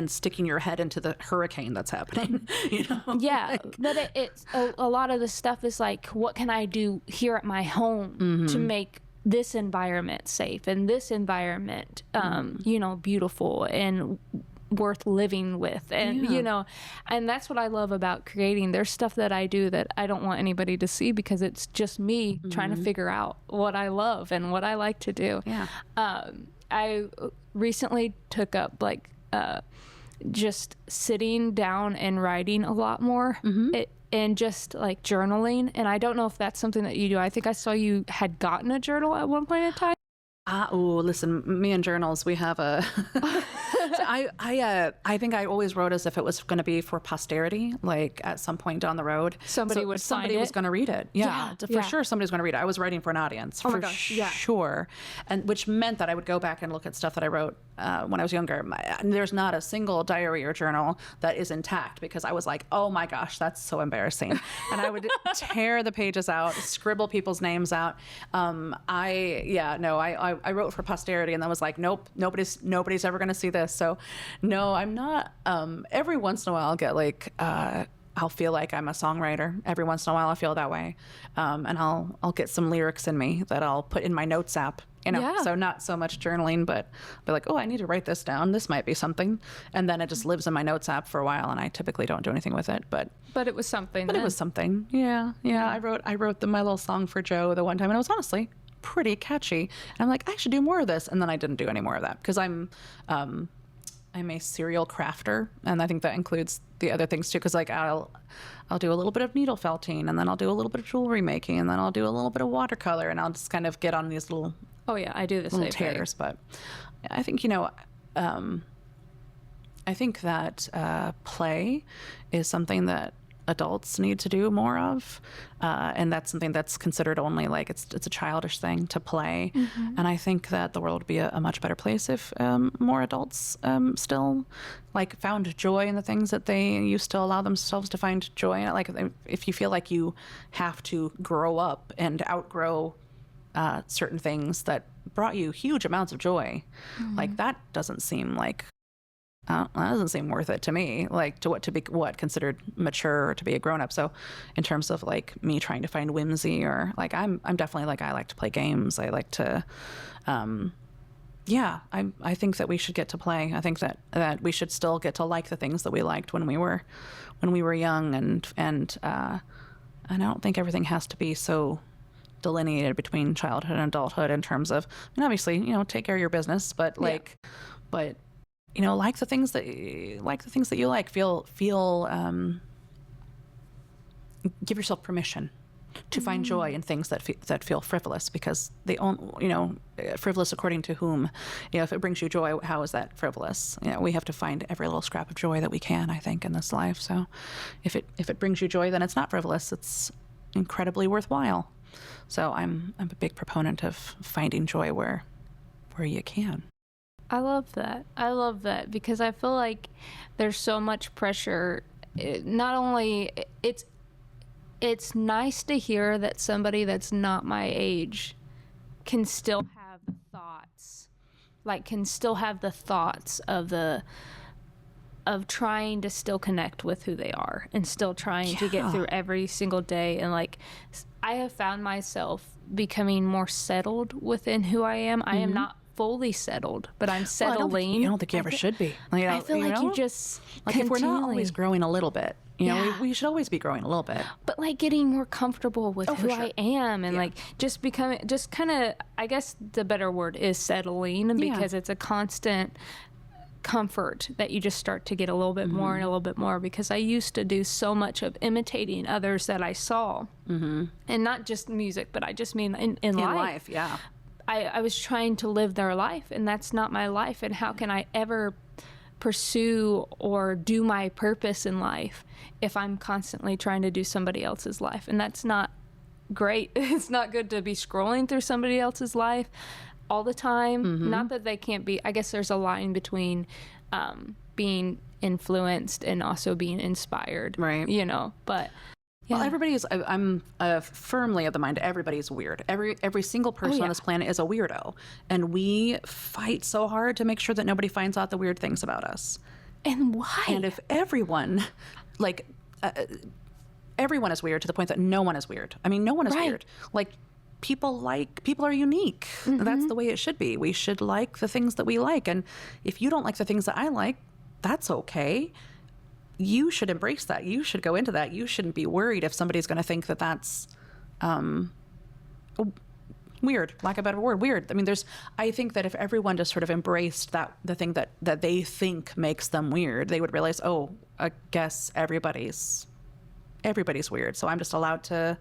sticking your head into the hurricane that's happening, you know? Yeah, but it's a lot of the stuff is like, what can I do here at my home to make this environment safe and this environment, you know, beautiful and worth living with, and you know, and that's what I love about creating. There's stuff that I do that I don't want anybody to see, because it's just me trying to figure out what I love and what I like to do. I recently took up like just sitting down and writing a lot more, and just like journaling. And I don't know if that's something that you do. I think I saw you had gotten a journal at one point in time. Listen, me and journals, we have a. I think I always wrote as if it was going to be for posterity, like at some point down the road. Somebody was going to read it. For sure, somebody's going to read it. I was writing for an audience, for sure, and which meant that I would go back and look at stuff that I wrote when I was younger. There's not a single diary or journal that is intact, because I was like, oh my gosh, that's so embarrassing, and I would tear the pages out, scribble people's names out. I wrote for posterity, and then was like, nope, nobody's ever going to see this. So no, I'm not. Every once in a while I'll get like, I'll feel like I'm a songwriter. Every once in a while I feel that way. And I'll get some lyrics in me that I'll put in my notes app, you know. So not so much journaling, but be like, oh, I need to write this down. This might be something. And then it just lives in my notes app for a while, and I typically don't do anything with it. But it was something. It was something. Yeah. I wrote my little song for Joe the one time, and it was honestly pretty catchy. And I'm like, I should do more of this. And then I didn't do any more of that, because I'm a serial crafter, and I think that includes the other things too, because like I'll do a little bit of needle felting, and then I'll do a little bit of jewelry making, and then I'll do a little bit of watercolor, and I'll just kind of get on these little I do this little tears. But I think, you know, I think that play is something that adults need to do more of, and that's something that's considered only like it's a childish thing to play. And I think that the world would be a much better place if more adults still like found joy in the things that they used to allow themselves to find joy in. Like if you feel like you have to grow up and outgrow certain things that brought you huge amounts of joy, like that doesn't seem like that doesn't seem worth it to me, like to be considered mature or to be a grown up. So in terms of like me trying to find whimsy, or like I'm definitely like, I like to play games. I like to, I think that we should get to play. I think that we should still get to like the things that we liked when we were young, and I don't think everything has to be so delineated between childhood and adulthood in terms of, I mean, obviously, you know, take care of your business, but like, but you know, like the things that you like, give yourself permission to find joy in things that feel frivolous, because frivolous according to whom? You know, if it brings you joy, how is that frivolous? You know, we have to find every little scrap of joy that we can, I think, in this life. So if it brings you joy, then it's not frivolous. It's incredibly worthwhile. So I'm a big proponent of finding joy where you can. I love that because I feel like there's so much pressure. Not only it's nice to hear that somebody that's not my age can still have the thoughts of trying to still connect with who they are and still trying to get through every single day. And like, I have found myself becoming more settled within who I am. I am not fully settled, but I'm settling. I don't think you ever should be. I feel like you just like, if we're not always growing a little bit, you know, we should always be growing a little bit. But like getting more comfortable with who I am, and like just becoming, just kind of, I guess the better word is settling, because it's a constant comfort that you just start to get a little bit more and a little bit more, because I used to do so much of imitating others that I saw, and not just music, but I just mean in life. I was trying to live their life, and that's not my life. And how can I ever pursue or do my purpose in life if I'm constantly trying to do somebody else's life? And that's not great. It's not good to be scrolling through somebody else's life all the time. Not that they can't be. I guess there's a line between being influenced and also being inspired, right? You know, but well, I'm firmly of the mind everybody's weird. Every single person on this planet is a weirdo, and we fight so hard to make sure that nobody finds out the weird things about us. And why? And if everyone, everyone is weird to the point that no one is weird. I mean, no one is weird. Like, people are unique. That's the way it should be. We should like the things that we like, and if you don't like the things that I like, that's okay. You should embrace that. You should go into that. You shouldn't be worried if somebody's going to think that that's weird, lack of a better word, weird. I mean, I think that if everyone just sort of embraced the thing that they think makes them weird, they would realize, oh, I guess everybody's weird. So I'm just allowed to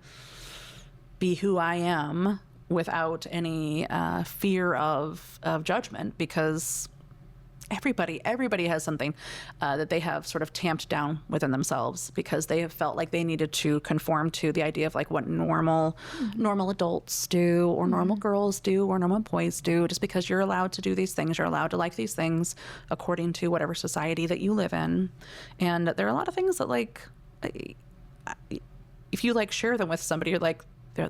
be who I am without any fear of judgment, because everybody has something that they have sort of tamped down within themselves, because they have felt like they needed to conform to the idea of like what normal adults do, or normal girls do, or normal boys do. Just because you're allowed to do these things, you're allowed to like these things according to whatever society that you live in. And there are a lot of things that, like, if you like share them with somebody, you're like,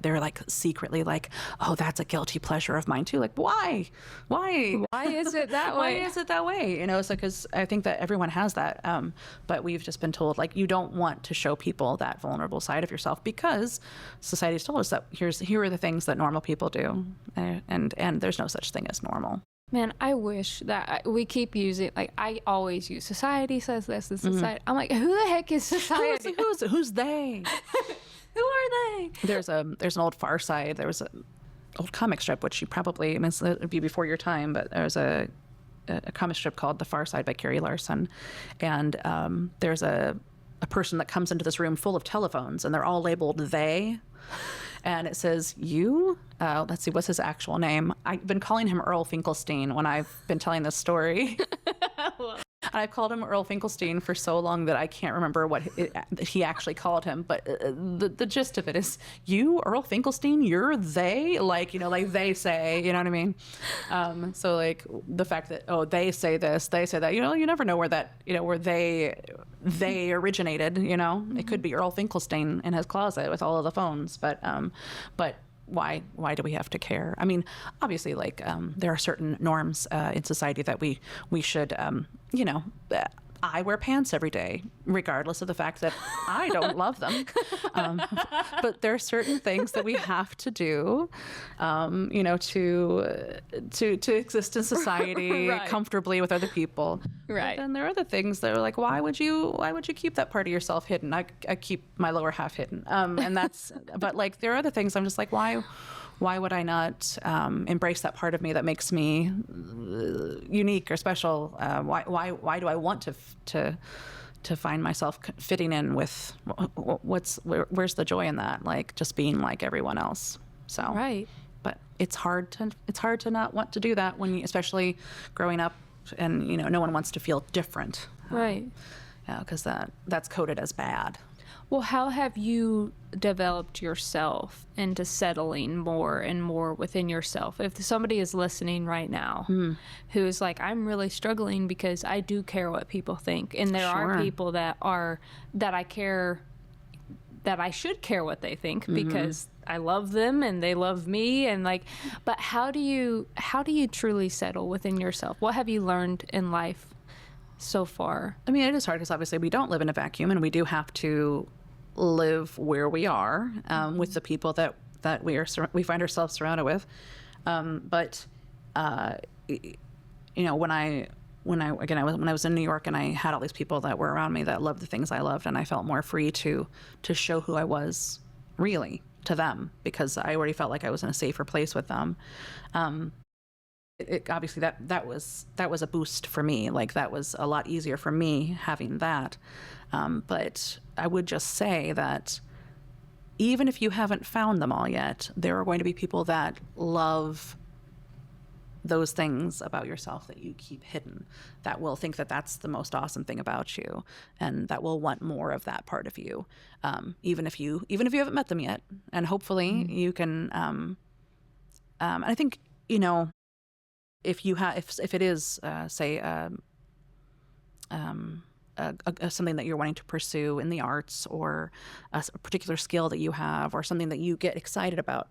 they're like secretly like, oh, that's a guilty pleasure of mine too. Like, why is it that way? Why is it that way? You know, so because I think that everyone has that, but we've just been told, like, you don't want to show people that vulnerable side of yourself, because society's told us that here are the things that normal people do, and there's no such thing as normal. Man, I wish that we keep using, like, I always use society says this, and society. I'm like, who the heck is society? Who's they? Who are they? There's an old Far Side. There was an old comic strip, which you probably, I mean, it would be before your time, but there was a comic strip called The Far Side by Carrie Larson. And there's a person that comes into this room full of telephones, and they're all labeled they. And it says, you, let's see, what's his actual name? I've been calling him Earl Finkelstein when I've been telling this story. I've called him Earl Finkelstein for so long that I can't remember what he actually called him. But the gist of it is, you, Earl Finkelstein, you're they, like, you know, like they say, you know what I mean? So like the fact that, oh, they say this, they say that, you know, you never know where that, you know, where they originated, you know? It could be Earl Finkelstein in his closet with all of the phones, but why do we have to care? I mean, obviously, like, there are certain norms in society that we should you know, I wear pants every day, regardless of the fact that I don't love them. But there are certain things that we have to do, you know, to exist in society Right. comfortably with other people. Right. But then there are other things that are like, why would you keep that part of yourself hidden? I keep my lower half hidden, and that's. But like, there are other things I'm just like, why would I not embrace that part of me that makes me unique or special? Why do I want to find myself fitting in with where's the joy in that? Like just being like everyone else. So Right. but it's hard to not want to do that when you, especially growing up, and you know, no one wants to feel different. Right. Yeah, because that's coded as bad. Well, how have you developed yourself into settling more and more within yourself? If somebody is listening right now who is like, I'm really struggling because I do care what people think. And there are people that I care, that I should care what they think because I love them and they love me. And like, but how do you truly settle within yourself? What have you learned in life so far? I mean, it is hard because obviously we don't live in a vacuum, and we do have to live where we are with the people that we find ourselves surrounded with. But you know, when I was in New York and I had all these people that were around me that loved the things I loved, and I felt more free to show who I was really to them because I already felt like I was in a safer place with them. Obviously that was a boost for me. Like that was a lot easier for me having that. But I would just say that even if you haven't found them all yet, there are going to be people that love those things about yourself that you keep hidden, that will think that that's the most awesome thing about you, and that will want more of that part of you, even if you haven't met them yet. And hopefully you can. And I think, you know, if it is say something that you're wanting to pursue in the arts, or a particular skill that you have, or something that you get excited about,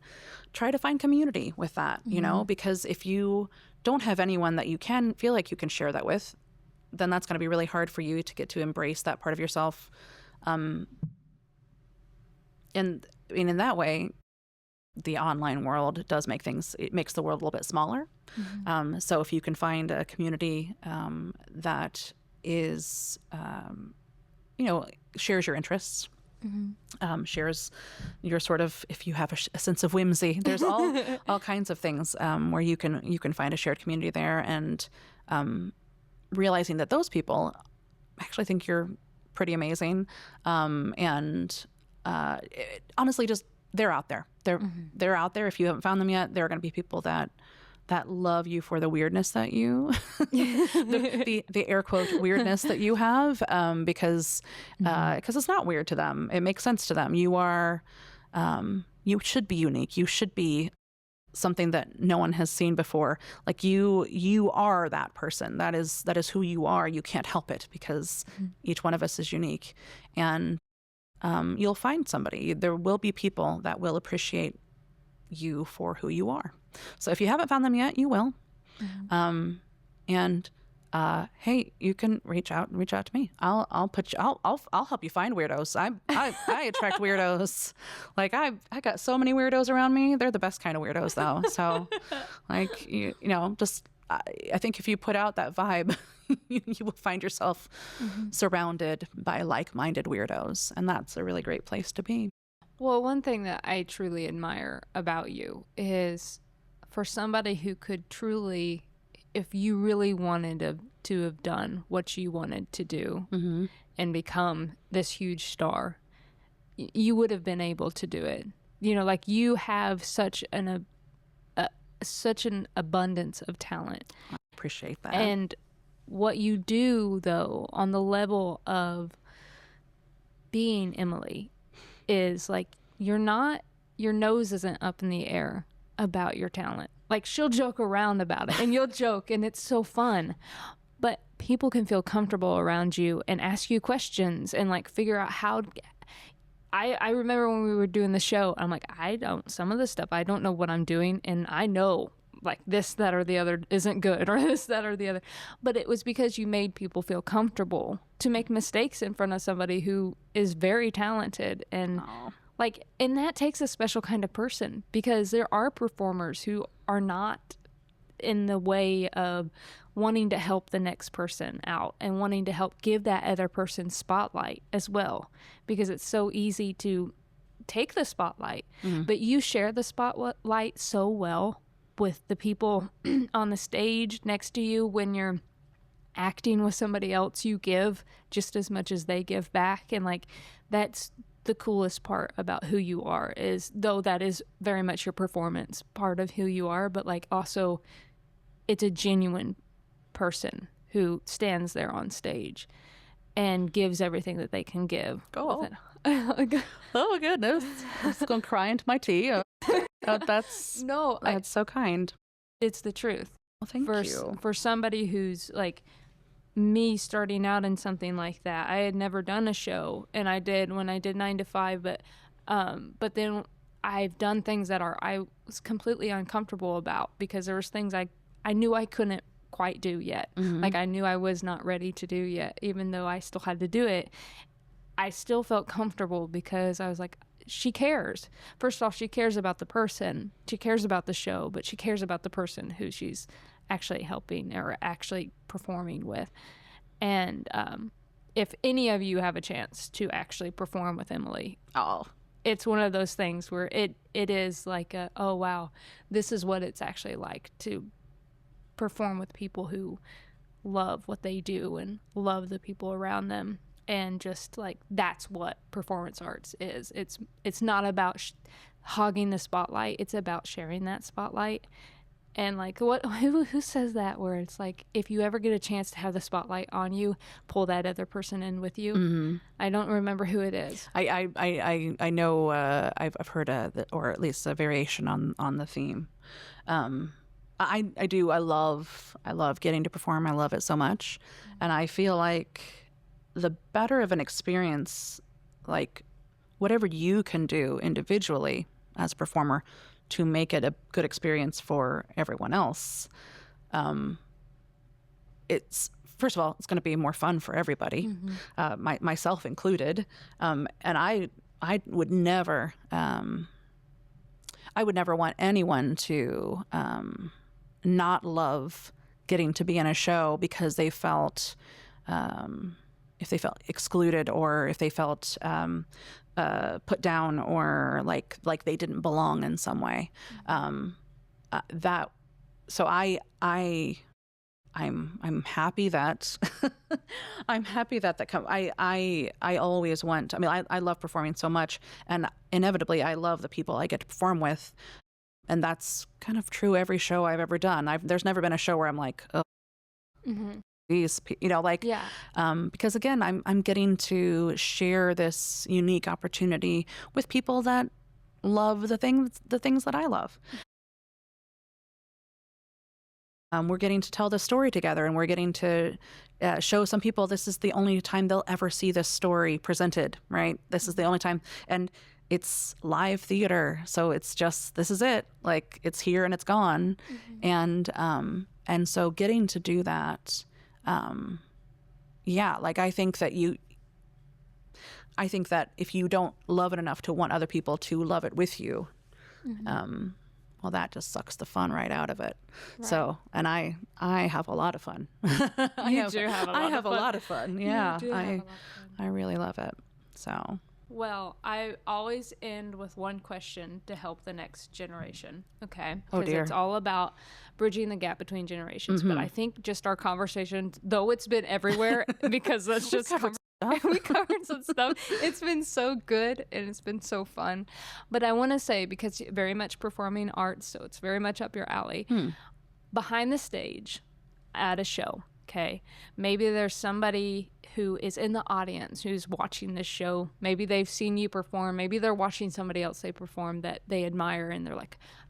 try to find community with that, you know, because if you don't have anyone that you can feel like you can share that with, then that's going to be really hard for you to get to embrace that part of yourself. And I mean, in that way, the online world does it makes the world a little bit smaller. So if you can find a community that is, you know, shares your interests, shares your sort of, if you have a sense of whimsy, there's all kinds of things where you can find a shared community there, and realizing that those people actually think you're pretty amazing, and honestly, just they're out there. They're out there. If you haven't found them yet, there are going to be people that love you for the weirdness that you, the air quote weirdness that you have, because it's not weird to them. It makes sense to them. You are, you should be unique. You should be something that no one has seen before. Like you are that person. That is who you are. You can't help it because each one of us is unique, and you'll find somebody. There will be people that will appreciate you for who you are. So if you haven't found them yet, you will. And hey, you can reach out to me. I'll help you find weirdos. I attract weirdos. Like I got so many weirdos around me. They're the best kind of weirdos though. So like you know, just I think if you put out that vibe, you will find yourself surrounded by like-minded weirdos, and that's a really great place to be. Well, one thing that I truly admire about you is for somebody who could truly, if you really wanted to have done what you wanted to do and become this huge star, you would have been able to do it. You know, like you have such an abundance of talent. I appreciate that. And what you do, though, on the level of being Emily, is like your nose isn't up in the air about your talent. Like she'll joke around about it and you'll joke and it's so fun, but people can feel comfortable around you and ask you questions and like figure out how. I remember when we were doing the show, I'm like, some of this stuff I don't know what I'm doing, and I know like this, that, or the other isn't good, or this, that, or the other. But it was because you made people feel comfortable to make mistakes in front of somebody who is very talented. And and that takes a special kind of person, because there are performers who are not in the way of wanting to help the next person out and wanting to help give that other person spotlight as well, because it's so easy to take the spotlight, but you share the spotlight so well with the people on the stage next to you. When you're acting with somebody else, you give just as much as they give back. And like, that's the coolest part about who you are, is though that is very much your performance part of who you are, but like also it's a genuine person who stands there on stage and gives everything that they can give. Oh goodness, I'm just gonna cry into my tea. That's so kind. It's the truth. Well, thank you. For somebody who's like me, starting out in something like that. I had never done a show, and I did when I did 9 to 5, but then I've done things that I was completely uncomfortable about, because there was things I knew I couldn't quite do yet. Like, I knew I was not ready to do yet, even though I still had to do it. I still felt comfortable because I was like, she cares. First off, she cares about the person. She cares about the show, but she cares about the person who she's actually helping or actually performing with. And if any of you have a chance to actually perform with Emily, it's one of those things where it is like oh wow, this is what it's actually like to perform with people who love what they do and love the people around them. And just like, that's what performance arts is. It's not about hogging the spotlight. It's about sharing that spotlight. And like, who says that, where it's like, if you ever get a chance to have the spotlight on you, pull that other person in with you. I don't remember who it is. I know. I've heard or at least a variation on the theme. I do. I love getting to perform. I love it so much, and I feel like the better of an experience, like whatever you can do individually as a performer to make it a good experience for everyone else, it's, first of all, it's going to be more fun for everybody, myself included. And I would never want anyone to not love getting to be in a show because they felt if they felt excluded, or if they felt put down, or like they didn't belong in some way. So I'm happy that I'm happy that I always want. I mean, I love performing so much, and inevitably I love the people I get to perform with, and that's kind of true every show I've ever done. There's never been a show where I'm like, oh. These, because again, I'm getting to share this unique opportunity with people that love the things that I love. We're getting to tell the story together, and we're getting to show some people this is the only time they'll ever see this story presented, right? This is the only time, and it's live theater, so it's just, this is it, like, it's here and it's gone. And so getting to do that, like, I think that if you don't love it enough to want other people to love it with you, well, that just sucks the fun right out of it. Right. So, and I have a lot of fun. I have a lot of fun. Yeah, I really love it. So. Well, I always end with one question to help the next generation, okay? Oh, dear. It's all about bridging the gap between generations. But I think just our conversation, though it's been everywhere, because that's just we covered some stuff. It's been so good, and it's been so fun. But I want to say, because very much performing arts, so it's very much up your alley, behind the stage at a show, okay? Maybe there's somebody who is in the audience who's watching this show. Maybe they've seen you perform. Maybe they're watching somebody else they perform that they admire, and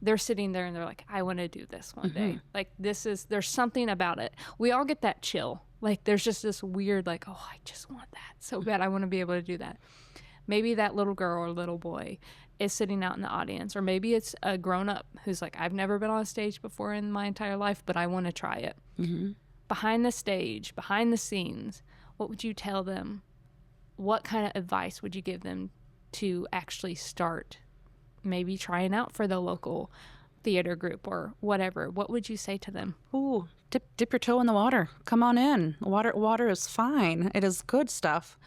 they're sitting there and they're like, I want to do this one day. Like, there's something about it. We all get that chill. Like, there's just this weird, like, oh, I just want that so bad. I want to be able to do that. Maybe that little girl or little boy is sitting out in the audience, or maybe it's a grown-up who's like, I've never been on a stage before in my entire life, but I want to try it. Behind the stage, behind the scenes, what would you tell them? What kind of advice would you give them to actually start maybe trying out for the local theater group or whatever? What would you say to them? Ooh, dip your toe in the water. Come on in. Water is fine. It is good stuff.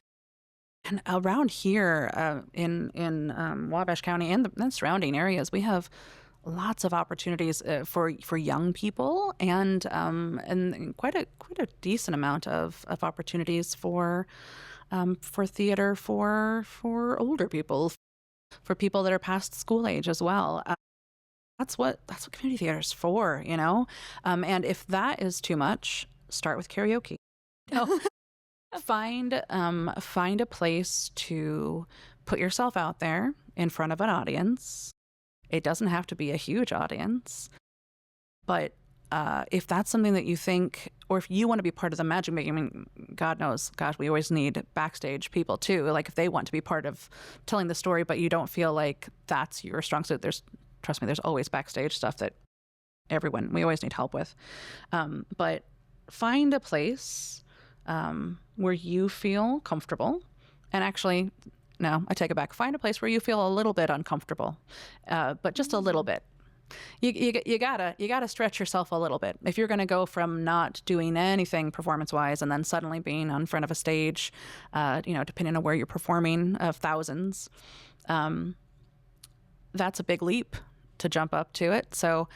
And around here in Wabash County and the surrounding areas, we have lots of opportunities for young people, and quite a decent amount of opportunities for theater for older people, for people that are past school age as well. That's what community theater is for, you know. And if that is too much, start with karaoke. No. Find a place to put yourself out there in front of an audience. It doesn't have to be a huge audience, but if that's something that you think, or if you want to be part of the magic making, I mean, God knows, gosh, we always need backstage people too. Like if they want to be part of telling the story, but you don't feel like that's your strong suit, trust me, there's always backstage stuff that we always need help with. But find a place where you feel comfortable. And actually, no, I take it back. Find a place where you feel a little bit uncomfortable, but just a little bit. You gotta stretch yourself a little bit. If you're gonna go from not doing anything performance-wise and then suddenly being on front of a stage, depending on where you're performing, of thousands, that's a big leap to jump up to it. So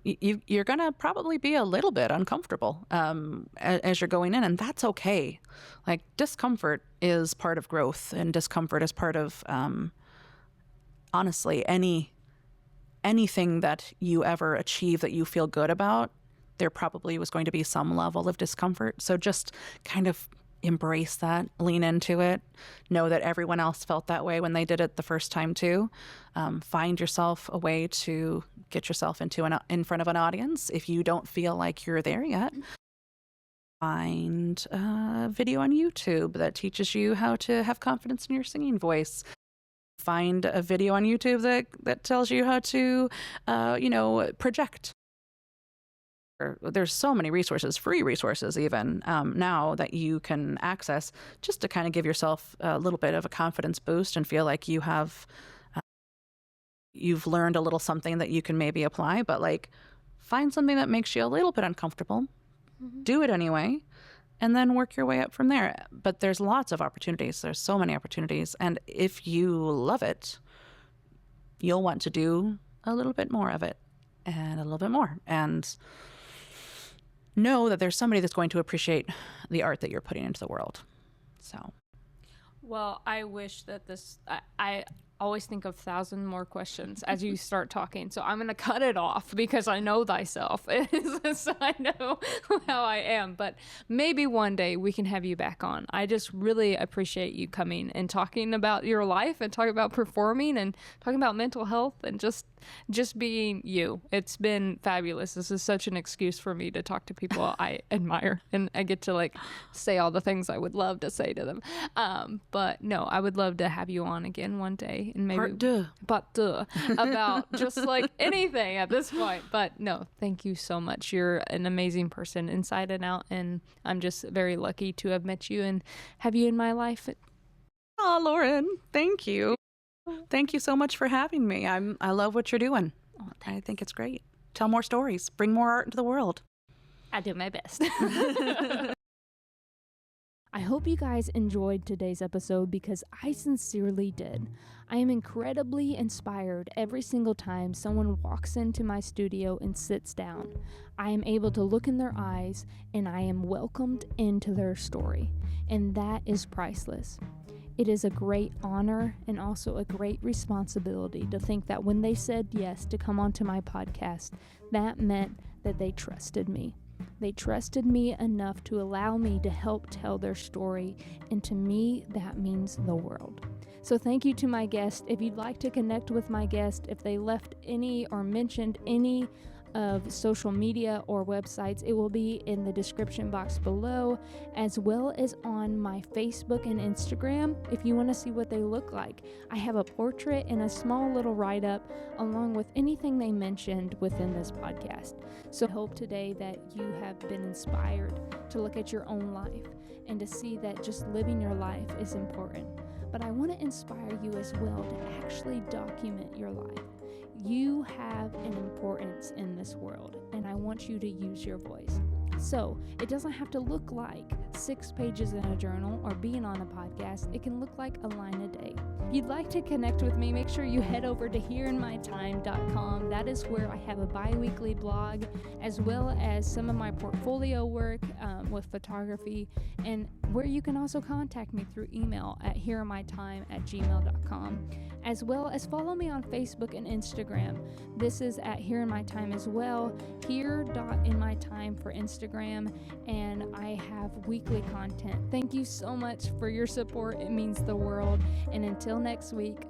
you're going to probably be a little bit uncomfortable as you're going in, and that's okay. Like discomfort is part of growth, and discomfort is part of, honestly, anything that you ever achieve that you feel good about, there probably was going to be some level of discomfort. So just kind of embrace that, lean into it, know that everyone else felt that way when they did it the first time too. Find yourself a way to get yourself in front of an audience if you don't feel like you're there yet. Find a video on YouTube that teaches you how to have confidence in your singing voice. Find a video on YouTube that tells you how to, project. There's so many resources, free resources even, now that you can access just to kind of give yourself a little bit of a confidence boost and feel like you've learned a little something that you can maybe apply. But like, find something that makes you a little bit uncomfortable, do it anyway, and then work your way up from there. But there's lots of opportunities. There's so many opportunities. And if you love it, you'll want to do a little bit more of it and a little bit more. And know that there's somebody that's going to appreciate the art that you're putting into the world. So, well, I wish that I always think of 1,000 more questions as you start talking. So I'm going to cut it off because I know thyself. So I know how I am. But maybe one day we can have you back on. I just really appreciate you coming and talking about your life and talking about performing and talking about mental health and just being you. It's been fabulous. This is such an excuse for me to talk to people I admire, and I get to like say all the things I would love to say to them. But no, I would love to have you on again one day, and maybe part deux about just like anything at this point. But no, thank you so much. You're an amazing person inside and out, and I'm just very lucky to have met you and have you in my life. Oh, Lauren, thank you. Thank you so much for having me. I love what you're doing. Oh, I think it's great. Tell more stories. Bring more art into the world. I do my best. I hope you guys enjoyed today's episode because I sincerely did. I am incredibly inspired every single time someone walks into my studio and sits down. I am able to look in their eyes and I am welcomed into their story. And that is priceless. It is a great honor and also a great responsibility to think that when they said yes to come onto my podcast, that meant that they trusted me. They trusted me enough to allow me to help tell their story, and to me, that means the world. So thank you to my guest. If you'd like to connect with my guest, if they left any or mentioned any of social media or websites, it will be in the description box below, as well as on my Facebook and Instagram if you want to see what they look like. I have a portrait and a small little write-up along with anything they mentioned within this podcast. So I hope today that you have been inspired to look at your own life and to see that just living your life is important. But I want to inspire you as well to actually document your life. You have an importance in this world, and I want you to use your voice. So it doesn't have to look like 6 pages in a journal or being on a podcast. It can look like a line a day. If you'd like to connect with me, make sure you head over to hereinmytime.com. That is where I have a bi-weekly blog, as well as some of my portfolio work with photography, and where you can also contact me through email at hereinmytime@gmail.com, as well as follow me on Facebook and Instagram. This is at Here in My Time as well, here.inmytime for Instagram, and I have weekly content. Thank you so much for your support. It means the world. And until next week,